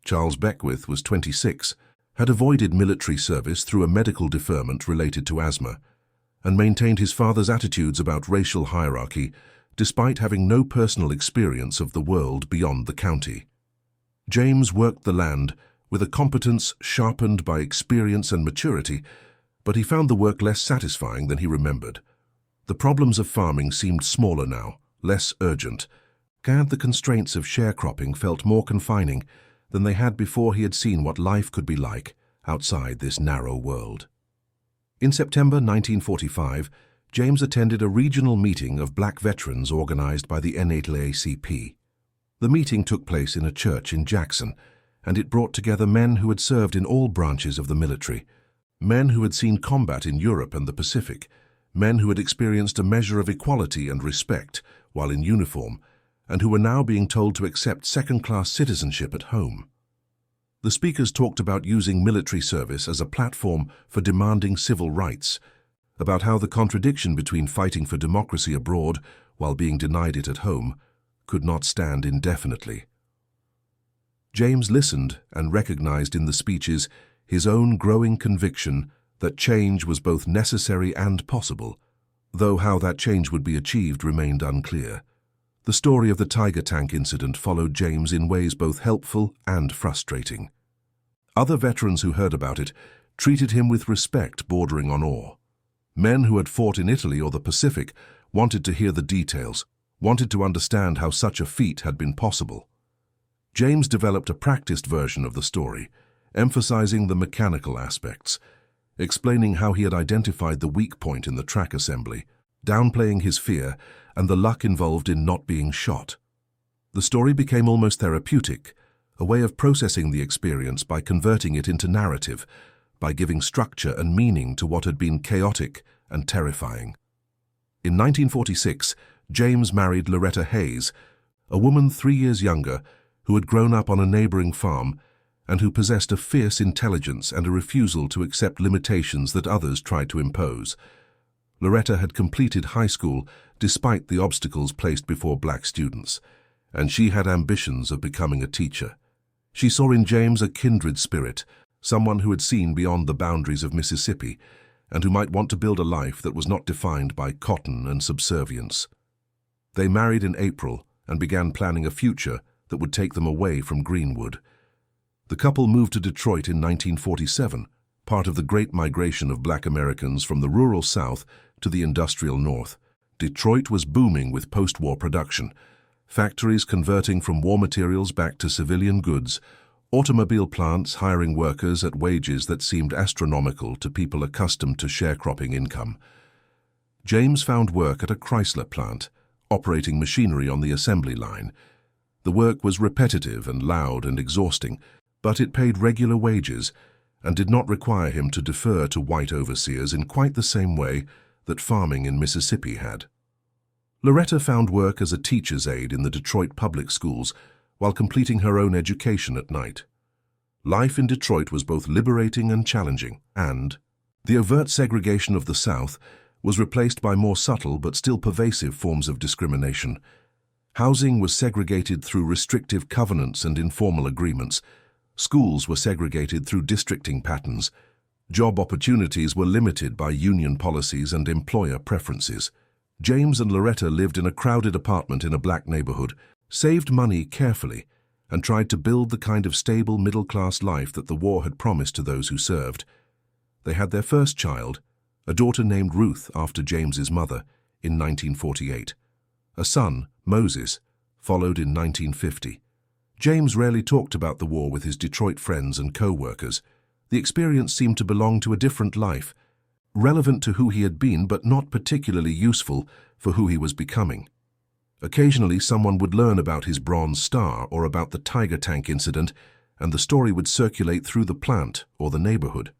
Charles Beckwith was 26, had avoided military service through a medical deferment related to asthma, and maintained his father's attitudes about racial hierarchy, despite having no personal experience of the world beyond the county. James worked the land with a competence sharpened by experience and maturity, but he found the work less satisfying than he remembered. The problems of farming seemed smaller now, less urgent. The constraints of sharecropping felt more confining, than they had before he had seen what life could be like outside this narrow world. In September 1945, James attended a regional meeting of black veterans organized by the NAACP. The meeting took place in a church in Jackson, and it brought together men who had served in all branches of the military, men who had seen combat in Europe and the Pacific, men who had experienced a measure of equality and respect while in uniform, and who were now being told to accept second-class citizenship at home. The speakers talked about using military service as a platform for demanding civil rights, about how the contradiction between fighting for democracy abroad while being denied it at home could not stand indefinitely. James listened and recognized in the speeches his own growing conviction that change was both necessary and possible, though how that change would be achieved remained unclear. The story of the Tiger Tank incident followed James in ways both helpful and frustrating. Other veterans who heard about it treated him with respect bordering on awe. Men who had fought in Italy or the Pacific wanted to hear the details, wanted to understand how such a feat had been possible. James developed a practiced version of the story, emphasizing the mechanical aspects, explaining how he had identified the weak point in the track assembly, downplaying his fear and the luck involved in not being shot. The story became almost therapeutic, a way of processing the experience by converting it into narrative, by giving structure and meaning to what had been chaotic and terrifying. In 1946, James married Loretta Hayes, a woman 3 years younger who had grown up on a neighboring farm and who possessed a fierce intelligence and a refusal to accept limitations that others tried to impose. Loretta had completed high school despite the obstacles placed before black students, and she had ambitions of becoming a teacher. She saw in James a kindred spirit, someone who had seen beyond the boundaries of Mississippi and who might want to build a life that was not defined by cotton and subservience. They married in April and began planning a future that would take them away from Greenwood. The couple moved to Detroit in 1947, part of the Great Migration of black Americans from the rural South to the industrial North. Detroit was booming with post-war production, factories converting from war materials back to civilian goods, automobile plants hiring workers at wages that seemed astronomical to people accustomed to sharecropping income. James found work at a Chrysler plant, operating machinery on the assembly line. The work was repetitive and loud and exhausting, but it paid regular wages and did not require him to defer to white overseers in quite the same way that farming in Mississippi had. Loretta found work as a teacher's aide in the Detroit public schools while completing her own education at night. Life in Detroit was both liberating and challenging, and the overt segregation of the South was replaced by more subtle but still pervasive forms of discrimination. Housing was segregated through restrictive covenants and informal agreements. Schools were segregated through districting patterns. Job opportunities were limited by union policies and employer preferences. James and Loretta lived in a crowded apartment in a black neighborhood, saved money carefully, and tried to build the kind of stable middle-class life that the war had promised to those who served. They had their first child, a daughter named Ruth after James's mother, in 1948. A son, Moses, followed in 1950. James rarely talked about the war with his Detroit friends and co-workers. The experience seemed to belong to a different life, relevant to who he had been but not particularly useful for who he was becoming. Occasionally someone would learn about his Bronze Star or about the Tiger Tank incident, and the story would circulate through the plant or the neighborhood.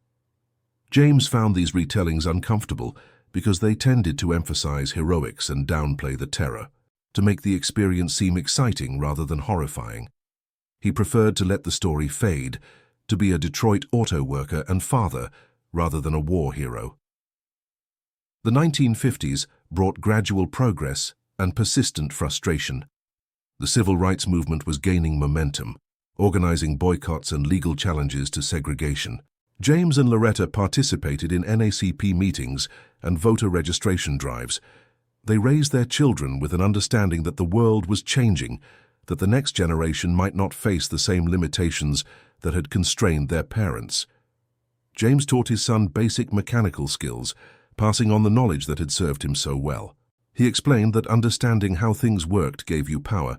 James found these retellings uncomfortable because they tended to emphasize heroics and downplay the terror, to make the experience seem exciting rather than horrifying. He preferred to let the story fade, to be a Detroit auto worker and father rather than a war hero. The 1950s brought gradual progress and persistent frustration. The civil rights movement was gaining momentum, organizing boycotts and legal challenges to segregation. James and Loretta participated in NAACP meetings and voter registration drives. They raised their children with an understanding that the world was changing, that the next generation might not face the same limitations that had constrained their parents. James taught his son basic mechanical skills, passing on the knowledge that had served him so well. He explained that understanding how things worked gave you power,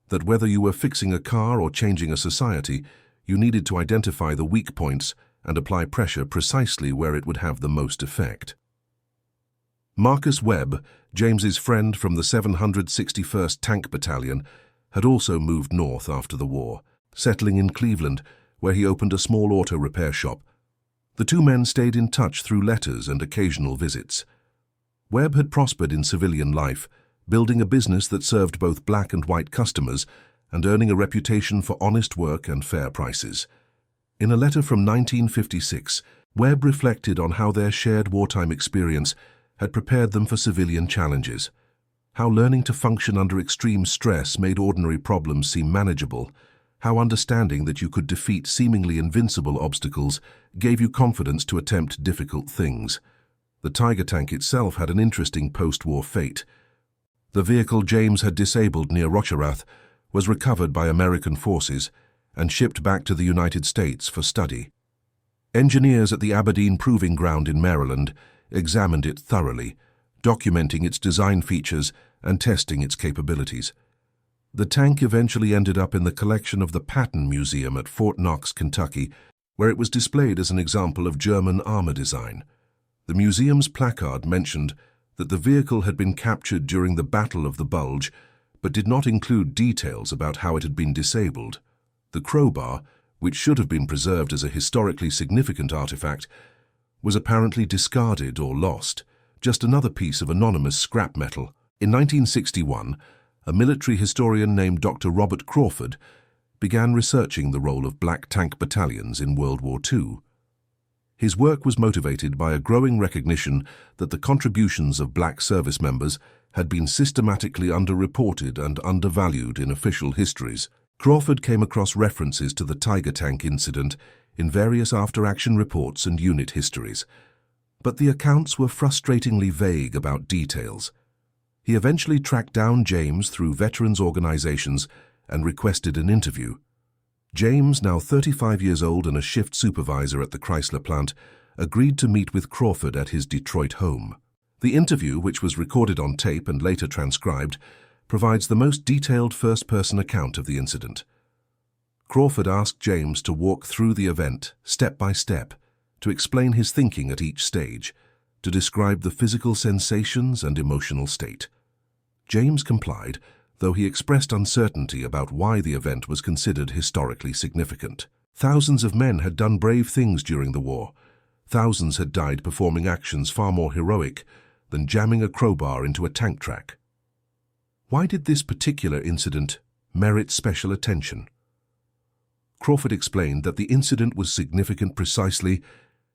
that whether you were fixing a car or changing a society, you needed to identify the weak points and apply pressure precisely where it would have the most effect. Marcus Webb, James's friend from the 761st Tank Battalion, had also moved north after the war, settling in Cleveland, where he opened a small auto repair shop. The two men stayed in touch through letters and occasional visits. Webb had prospered in civilian life, building a business that served both black and white customers and earning a reputation for honest work and fair prices. In a letter from 1956, Webb reflected on how their shared wartime experience had prepared them for civilian challenges, how learning to function under extreme stress made ordinary problems seem manageable, how understanding that you could defeat seemingly invincible obstacles gave you confidence to attempt difficult things. The Tiger tank itself had an interesting post-war fate. The vehicle James had disabled near Rocherath was recovered by American forces and shipped back to the United States for study. Engineers at the Aberdeen Proving Ground in Maryland examined it thoroughly, documenting its design features and testing its capabilities. The tank eventually ended up in the collection of the Patton Museum at Fort Knox, Kentucky, where it was displayed as an example of German armor design. The museum's placard mentioned that the vehicle had been captured during the Battle of the Bulge, but did not include details about how it had been disabled. The Crowbar, which should have been preserved as a historically significant artifact, was apparently discarded or lost, just another piece of anonymous scrap metal. In 1961, a military historian named Dr. Robert Crawford began researching the role of black tank battalions in World War II. His work was motivated by a growing recognition that the contributions of black service members had been systematically underreported and undervalued in official histories. Crawford came across references to the Tiger tank incident in various after-action reports and unit histories, but the accounts were frustratingly vague about details. He eventually tracked down James through veterans organizations and requested an interview. James, now 35 years old and a shift supervisor at the Chrysler plant, agreed to meet with Crawford at his Detroit home. The interview, which was recorded on tape and later transcribed, provides the most detailed first-person account of the incident. Crawford asked James to walk through the event, step by step, to explain his thinking at each stage, to describe the physical sensations and emotional state. James complied, though he expressed uncertainty about why the event was considered historically significant. Thousands of men had done brave things during the war. Thousands had died performing actions far more heroic than jamming a crowbar into a tank track. Why did this particular incident merit special attention? Crawford explained that the incident was significant precisely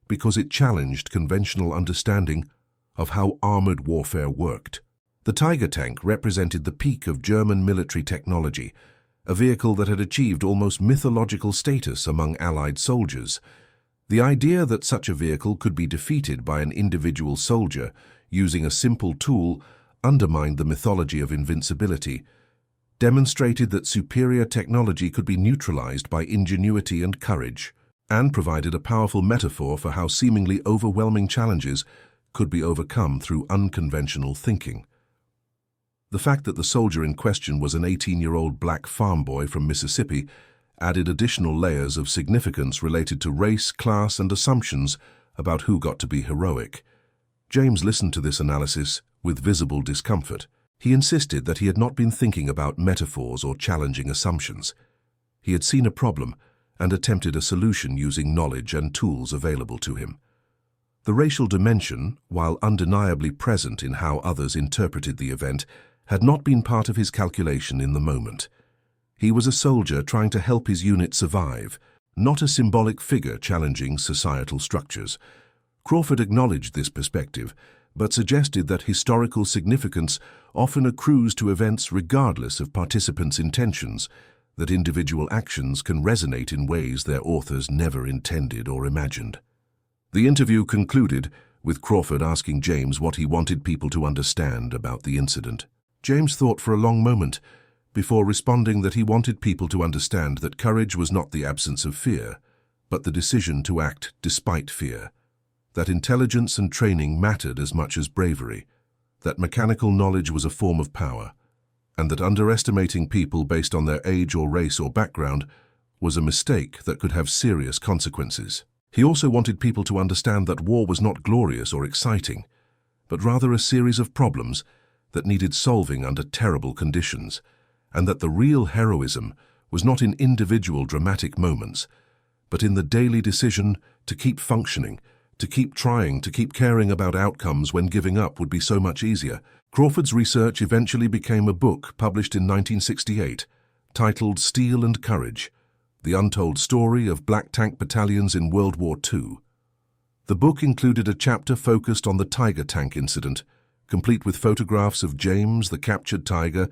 because it challenged conventional understanding of how armored warfare worked. The Tiger tank represented the peak of German military technology, a vehicle that had achieved almost mythological status among Allied soldiers. The idea that such a vehicle could be defeated by an individual soldier using a simple tool undermined the mythology of invincibility, demonstrated that superior technology could be neutralized by ingenuity and courage, and provided a powerful metaphor for how seemingly overwhelming challenges could be overcome through unconventional thinking. The fact that the soldier in question was an 18-year-old black farm boy from Mississippi added additional layers of significance related to race, class, and assumptions about who got to be heroic. James listened to this analysis with visible discomfort. He insisted that he had not been thinking about metaphors or challenging assumptions. He had seen a problem and attempted a solution using knowledge and tools available to him. The racial dimension, while undeniably present in how others interpreted the event, had not been part of his calculation in the moment. He was a soldier trying to help his unit survive, not a symbolic figure challenging societal structures. Crawford acknowledged this perspective, but suggested that historical significance often accrues to events regardless of participants' intentions, that individual actions can resonate in ways their authors never intended or imagined. The interview concluded with Crawford asking James what he wanted people to understand about the incident. James thought for a long moment before responding that he wanted people to understand that courage was not the absence of fear, but the decision to act despite fear, that intelligence and training mattered as much as bravery, that mechanical knowledge was a form of power, and that underestimating people based on their age or race or background was a mistake that could have serious consequences. He also wanted people to understand that war was not glorious or exciting, but rather a series of problems that needed solving under terrible conditions, and that the real heroism was not in individual dramatic moments, but in the daily decision to keep functioning, to keep trying, to keep caring about outcomes when giving up would be so much easier. Crawford's research eventually became a book published in 1968, titled Steel and Courage: The Untold Story of Black Tank Battalions in World War II. The book included a chapter focused on the Tiger tank incident, complete with photographs of James, the captured Tiger,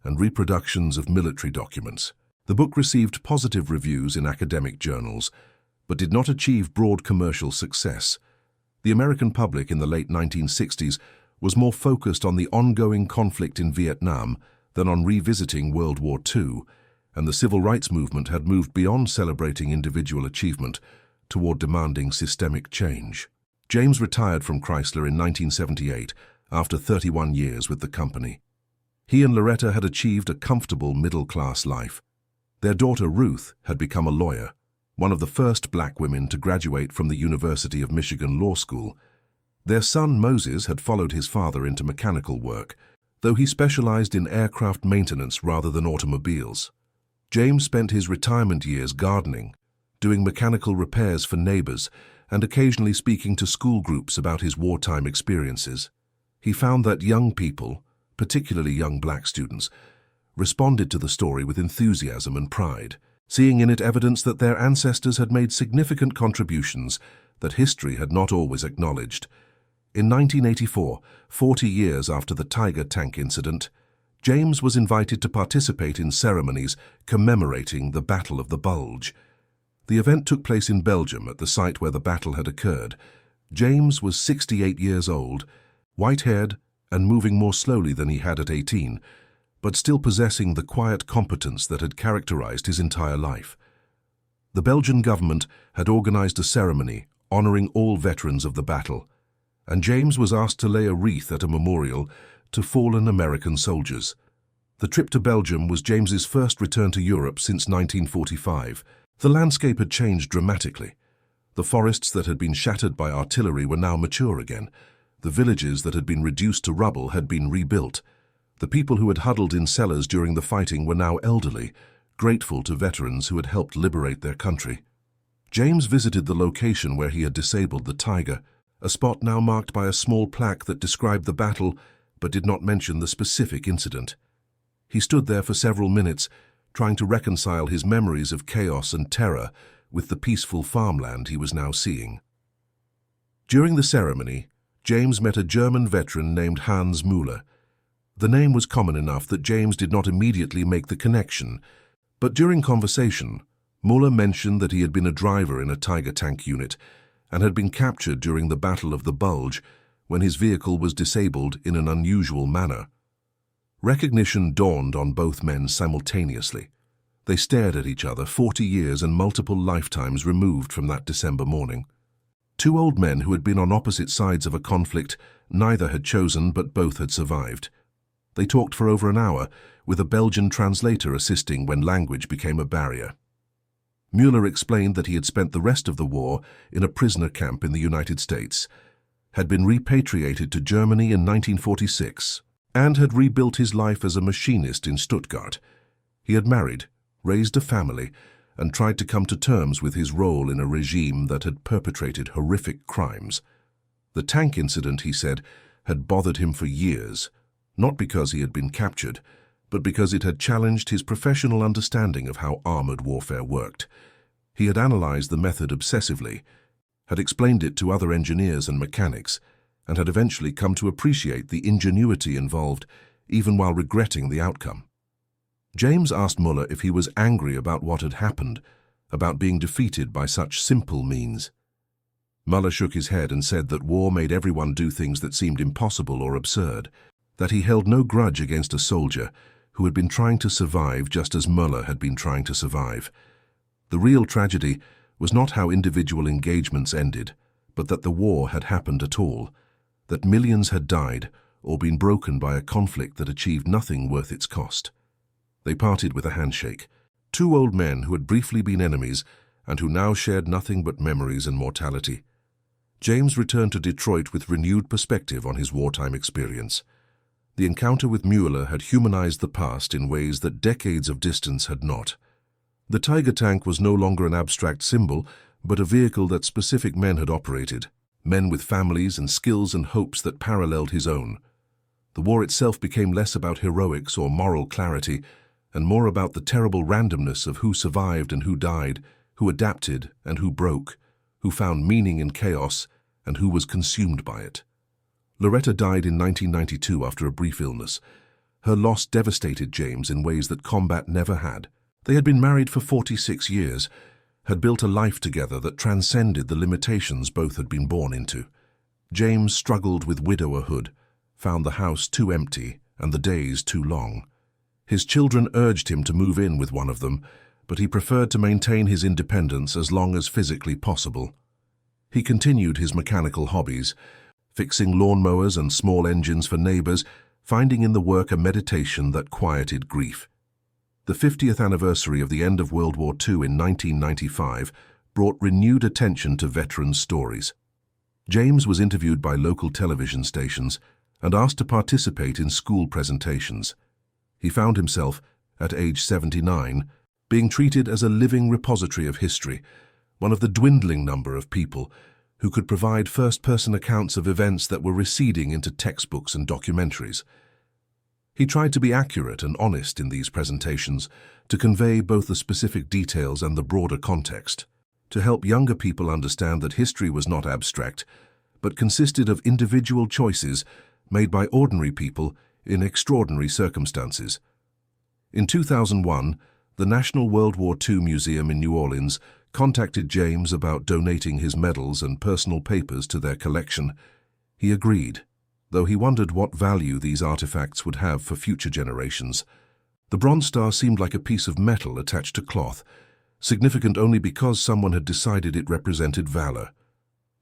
and reproductions of military documents. The book received positive reviews in academic journals, but did not achieve broad commercial success. The American public in the late 1960s was more focused on the ongoing conflict in Vietnam than on revisiting World War II, and the civil rights movement had moved beyond celebrating individual achievement toward demanding systemic change. James retired from Chrysler in 1978 after 31 years with the company. He and Loretta had achieved a comfortable middle-class life. Their daughter Ruth had become a lawyer, one of the first black women to graduate from the University of Michigan Law School. Their son Moses had followed his father into mechanical work, though he specialized in aircraft maintenance rather than automobiles. James spent his retirement years gardening, doing mechanical repairs for neighbors, and occasionally speaking to school groups about his wartime experiences. He found that young people, particularly young black students, responded to the story with enthusiasm and pride, seeing in it evidence that their ancestors had made significant contributions that history had not always acknowledged. In 1984, 40 years after the Tiger tank incident, James was invited to participate in ceremonies commemorating the Battle of the Bulge. The event took place in Belgium at the site where the battle had occurred. James was 68 years old, white-haired and moving more slowly than he had at 18, but still possessing the quiet competence that had characterized his entire life. The Belgian government had organized a ceremony honoring all veterans of the battle, and James was asked to lay a wreath at a memorial to fallen American soldiers. The trip to Belgium was James's first return to Europe since 1945. The landscape had changed dramatically. The forests that had been shattered by artillery were now mature again. The villages that had been reduced to rubble had been rebuilt. The people who had huddled in cellars during the fighting were now elderly, grateful to veterans who had helped liberate their country. James visited the location where he had disabled the Tiger, a spot now marked by a small plaque that described the battle but did not mention the specific incident. He stood there for several minutes, trying to reconcile his memories of chaos and terror with the peaceful farmland he was now seeing. During the ceremony, James met a German veteran named Hans Müller. The name was common enough that James did not immediately make the connection, but during conversation, Müller mentioned that he had been a driver in a Tiger tank unit and had been captured during the Battle of the Bulge when his vehicle was disabled in an unusual manner. Recognition dawned on both men simultaneously. They stared at each other, 40 years and multiple lifetimes removed from that December morning. Two old men who had been on opposite sides of a conflict neither had chosen but both had survived. They talked for over an hour, with a Belgian translator assisting when language became a barrier. Müller explained that he had spent the rest of the war in a prisoner camp in the United States, had been repatriated to Germany in 1946, and had rebuilt his life as a machinist in Stuttgart. He had married, raised a family, and tried to come to terms with his role in a regime that had perpetrated horrific crimes. The tank incident, he said, had bothered him for years, not because he had been captured, but because it had challenged his professional understanding of how armored warfare worked. He had analyzed the method obsessively, had explained it to other engineers and mechanics, and had eventually come to appreciate the ingenuity involved, even while regretting the outcome. James asked Müller if he was angry about what had happened, about being defeated by such simple means. Müller shook his head and said that war made everyone do things that seemed impossible or absurd, that he held no grudge against a soldier who had been trying to survive just as Müller had been trying to survive. The real tragedy was not how individual engagements ended, but that the war had happened at all, that millions had died, or been broken by a conflict that achieved nothing worth its cost. They parted with a handshake, two old men who had briefly been enemies and who now shared nothing but memories and mortality. James returned to Detroit with renewed perspective on his wartime experience. The encounter with Mueller had humanized the past in ways that decades of distance had not. The Tiger tank was no longer an abstract symbol, but a vehicle that specific men had operated, men with families and skills and hopes that paralleled his own. The war itself became less about heroics or moral clarity, and more about the terrible randomness of who survived and who died, who adapted and who broke, who found meaning in chaos and who was consumed by it. Loretta died in 1992 after a brief illness. Her loss devastated James in ways that combat never had. They had been married for 46 years, had built a life together that transcended the limitations both had been born into. James struggled with widowerhood, found the house too empty and the days too long. His children urged him to move in with one of them, but he preferred to maintain his independence as long as physically possible. He continued his mechanical hobbies, fixing lawnmowers and small engines for neighbors, finding in the work a meditation that quieted grief. The 50th anniversary of the end of World War II in 1995 brought renewed attention to veterans' stories. James was interviewed by local television stations and asked to participate in school presentations. He found himself, at age 79, being treated as a living repository of history, one of the dwindling number of people who could provide first-person accounts of events that were receding into textbooks and documentaries. He tried to be accurate and honest in these presentations, to convey both the specific details and the broader context, to help younger people understand that history was not abstract, but consisted of individual choices made by ordinary people in extraordinary circumstances. In 2001, the National World War II Museum in New Orleans contacted James about donating his medals and personal papers to their collection. He agreed, though he wondered what value these artifacts would have for future generations. The Bronze Star seemed like a piece of metal attached to cloth, significant only because someone had decided it represented valor.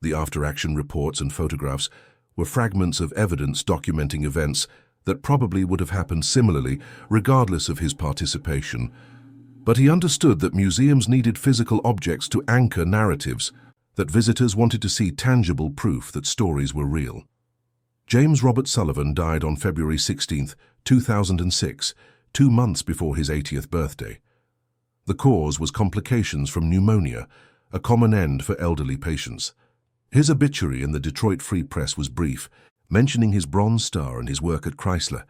The after-action reports and photographs were fragments of evidence documenting events that probably would have happened similarly, regardless of his participation. But he understood that museums needed physical objects to anchor narratives, that visitors wanted to see tangible proof that stories were real. James Robert Sullivan died on February 16, 2006, 2 months before his 80th birthday. The cause was complications from pneumonia, a common end for elderly patients. His obituary in the Detroit Free Press was brief, mentioning his Bronze Star and his work at Chrysler,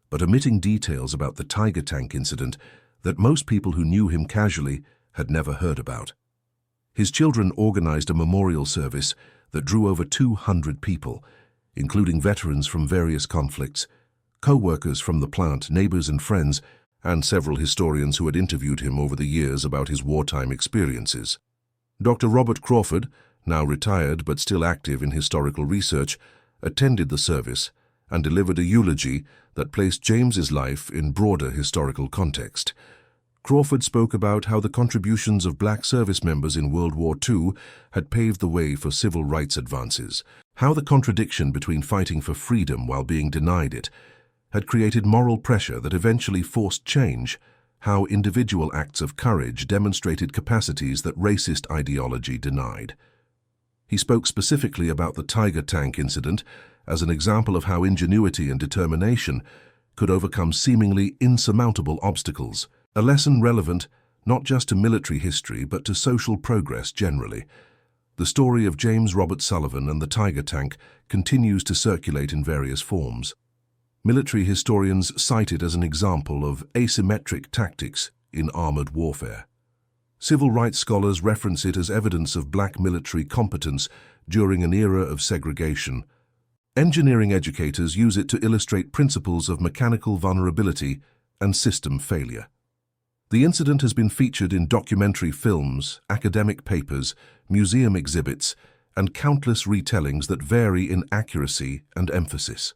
but omitting details about the Tiger tank incident that most people who knew him casually had never heard about. His children organized a memorial service that drew over 200 people, including veterans from various conflicts, co-workers from the plant, neighbors and friends, and several historians who had interviewed him over the years about his wartime experiences. Dr. Robert Crawford, now retired but still active in historical research, attended the service and delivered a eulogy that placed James's life in broader historical context. Crawford spoke about how the contributions of black service members in World War II had paved the way for civil rights advances, how the contradiction between fighting for freedom while being denied it had created moral pressure that eventually forced change, how individual acts of courage demonstrated capacities that racist ideology denied. He spoke specifically about the Tiger tank incident as an example of how ingenuity and determination could overcome seemingly insurmountable obstacles, a lesson relevant not just to military history but to social progress generally. The story of James Robert Sullivan and the Tiger tank continues to circulate in various forms. Military historians cite it as an example of asymmetric tactics in armored warfare. Civil rights scholars reference it as evidence of black military competence during an era of segregation. Engineering educators use it to illustrate principles of mechanical vulnerability and system failure. The incident has been featured in documentary films, academic papers, museum exhibits, and countless retellings that vary in accuracy and emphasis.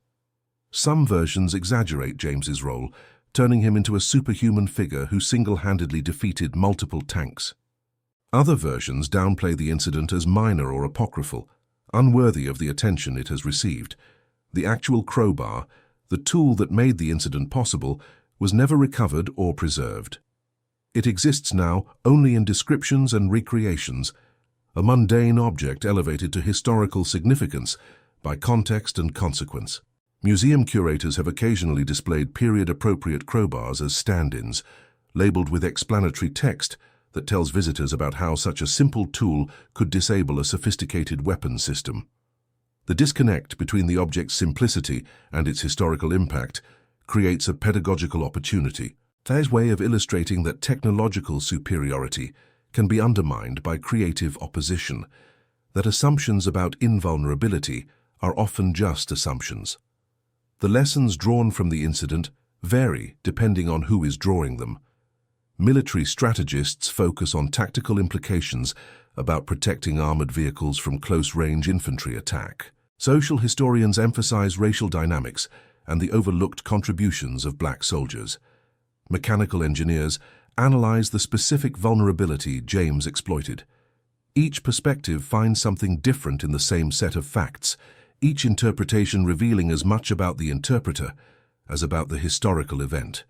Some versions exaggerate James's role, turning him into a superhuman figure who single-handedly defeated multiple tanks. Other versions downplay the incident as minor or apocryphal, unworthy of the attention it has received. The actual crowbar, the tool that made the incident possible, was never recovered or preserved. It exists now only in descriptions and recreations, a mundane object elevated to historical significance by context and consequence. Museum curators have occasionally displayed period-appropriate crowbars as stand-ins, labeled with explanatory text that tells visitors about how such a simple tool could disable a sophisticated weapon system. The disconnect between the object's simplicity and its historical impact creates a pedagogical opportunity. There's a way of illustrating that technological superiority can be undermined by creative opposition, that assumptions about invulnerability are often just assumptions. The lessons drawn from the incident vary depending on who is drawing them. Military strategists focus on tactical implications about protecting armored vehicles from close-range infantry attack. Social historians emphasize racial dynamics and the overlooked contributions of black soldiers. Mechanical engineers analyze the specific vulnerability James exploited. Each perspective finds something different in the same set of facts, each interpretation revealing as much about the interpreter as about the historical event.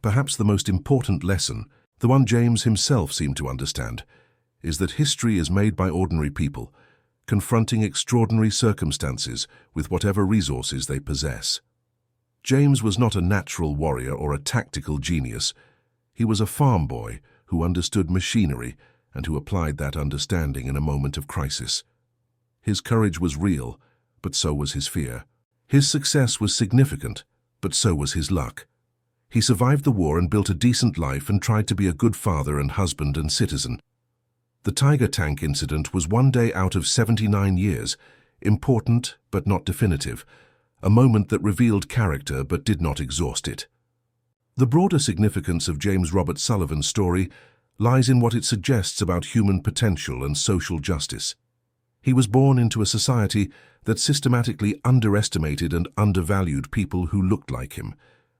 Perhaps the most important lesson, the one James himself seemed to understand, is that history is made by ordinary people, confronting extraordinary circumstances with whatever resources they possess. James was not a natural warrior or a tactical genius. He was a farm boy who understood machinery and who applied that understanding in a moment of crisis. His courage was real, but so was his fear. His success was significant, but so was his luck. He survived the war and built a decent life and tried to be a good father and husband and citizen. The Tiger tank incident was one day out of 79 years, important but not definitive, a moment that revealed character but did not exhaust it. The broader significance of James Robert Sullivan's story lies in what it suggests about human potential and social justice. He was born into a society that systematically underestimated and undervalued people who looked like him,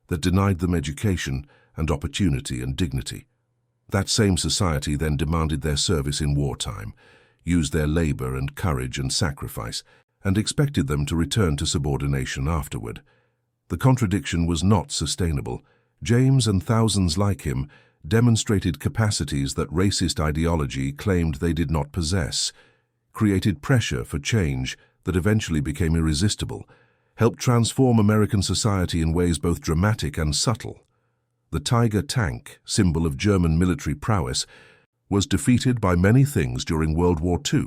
that denied them education and opportunity and dignity. That same society then demanded their service in wartime, used their labor and courage and sacrifice, and expected them to return to subordination afterward. The contradiction was not sustainable. James and thousands like him demonstrated capacities that racist ideology claimed they did not possess, created pressure for change that eventually became irresistible, helped transform American society in ways both dramatic and subtle. The Tiger tank, symbol of German military prowess, was defeated by many things during World War II.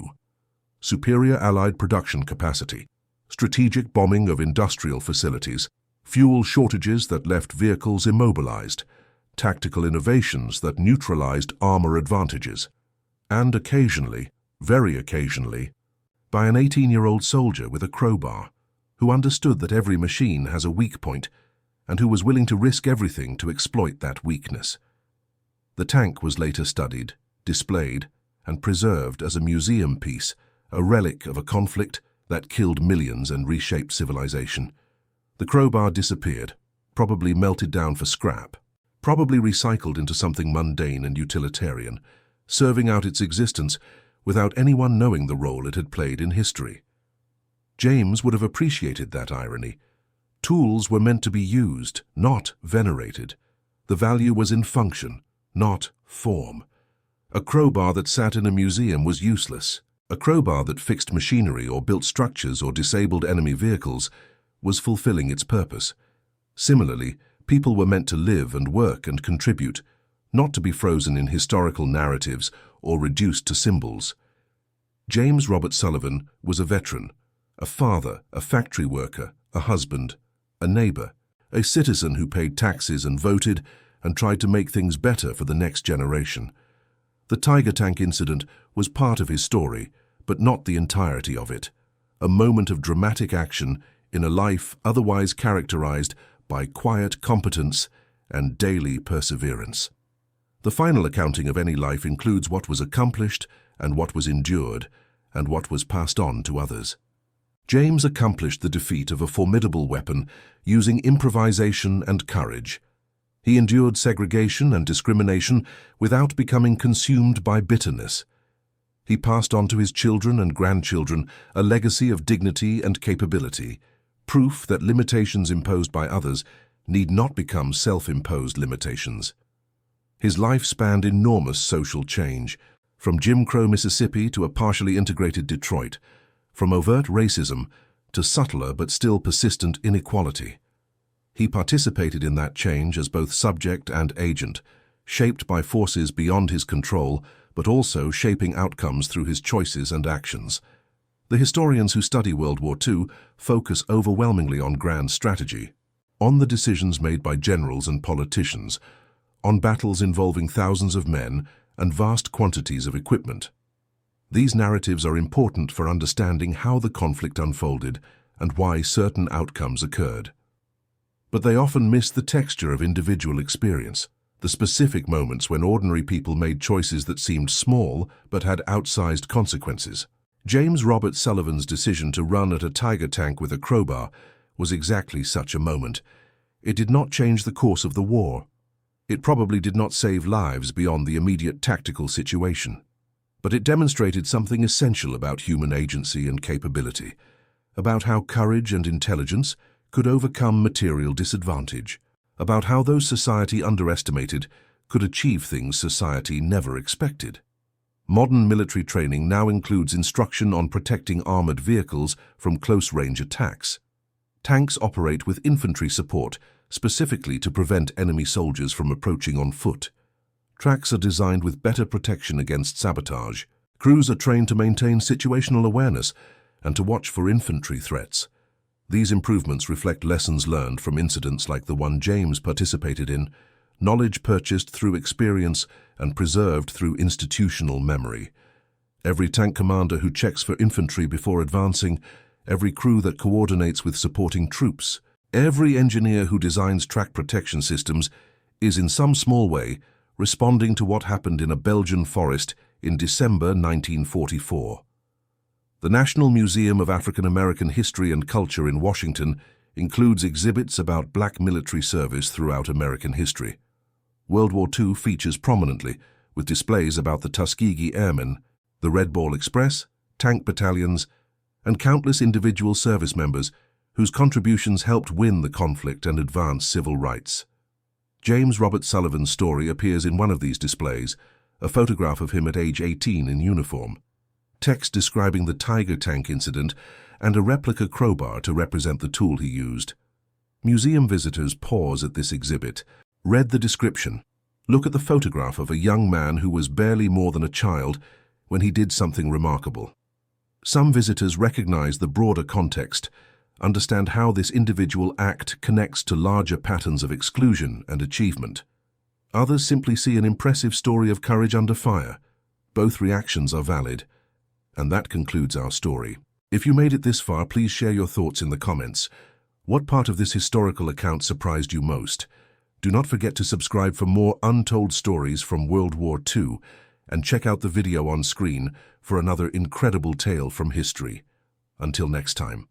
Superior Allied production capacity, strategic bombing of industrial facilities, fuel shortages that left vehicles immobilized, tactical innovations that neutralized armor advantages, and occasionally, very occasionally, by an 18-year-old soldier with a crowbar who understood that every machine has a weak point and who was willing to risk everything to exploit that weakness. The tank was later studied, displayed, and preserved as a museum piece, a relic of a conflict that killed millions and reshaped civilization. The crowbar disappeared, probably melted down for scrap, probably recycled into something mundane and utilitarian, serving out its existence without anyone knowing the role it had played in history. James would have appreciated that irony. Tools were meant to be used, not venerated. The value was in function, not form. A crowbar that sat in a museum was useless. A crowbar that fixed machinery or built structures or disabled enemy vehicles was fulfilling its purpose. Similarly, people were meant to live and work and contribute, not to be frozen in historical narratives or reduced to symbols. James Robert Sullivan was a veteran, a father, a factory worker, a husband, a neighbor, a citizen who paid taxes and voted and tried to make things better for the next generation. The Tiger tank incident was part of his story, but not the entirety of it. A moment of dramatic action in a life otherwise characterized by quiet competence and daily perseverance. The final accounting of any life includes what was accomplished and what was endured and what was passed on to others. James accomplished the defeat of a formidable weapon using improvisation and courage. He endured segregation and discrimination without becoming consumed by bitterness. He passed on to his children and grandchildren a legacy of dignity and capability, proof that limitations imposed by others need not become self-imposed limitations. His life spanned enormous social change, from Jim Crow, Mississippi to a partially integrated Detroit, from overt racism to subtler but still persistent inequality. He participated in that change as both subject and agent, shaped by forces beyond his control, but also shaping outcomes through his choices and actions. The historians who study World War II focus overwhelmingly on grand strategy, on the decisions made by generals and politicians, on battles involving thousands of men and vast quantities of equipment. These narratives are important for understanding how the conflict unfolded and why certain outcomes occurred. But they often miss the texture of individual experience, the specific moments when ordinary people made choices that seemed small but had outsized consequences. James Robert Sullivan's decision to run at a Tiger tank with a crowbar was exactly such a moment. It did not change the course of the war. It probably did not save lives beyond the immediate tactical situation. But it demonstrated something essential about human agency and capability, about how courage and intelligence could overcome material disadvantage, about how those society underestimated could achieve things society never expected. Modern military training now includes instruction on protecting armored vehicles from close-range attacks. Tanks operate with infantry support, specifically to prevent enemy soldiers from approaching on foot. Tracks are designed with better protection against sabotage. Crews are trained to maintain situational awareness and to watch for infantry threats. These improvements reflect lessons learned from incidents like the one James participated in, knowledge purchased through experience and preserved through institutional memory. Every tank commander who checks for infantry before advancing, every crew that coordinates with supporting troops, every engineer who designs track protection systems is in some small way responding to what happened in a Belgian forest in December 1944. The National Museum of African American History and Culture in Washington includes exhibits about black military service throughout American history. World War II features prominently, with displays about the Tuskegee Airmen, the Red Ball Express, tank battalions, and countless individual service members whose contributions helped win the conflict and advance civil rights. James Robert Sullivan's story appears in one of these displays, a photograph of him at age 18 in uniform, text describing the Tiger tank incident, and a replica crowbar to represent the tool he used. Museum visitors pause at this exhibit, read the description, look at the photograph of a young man who was barely more than a child when he did something remarkable. Some visitors recognize the broader context, understand how this individual act connects to larger patterns of exclusion and achievement. Others simply see an impressive story of courage under fire. Both reactions are valid. And that concludes our story. If you made it this far, please share your thoughts in the comments. What part of this historical account surprised you most? Do not forget to subscribe for more untold stories from World War II, and check out the video on screen for another incredible tale from history. Until next time.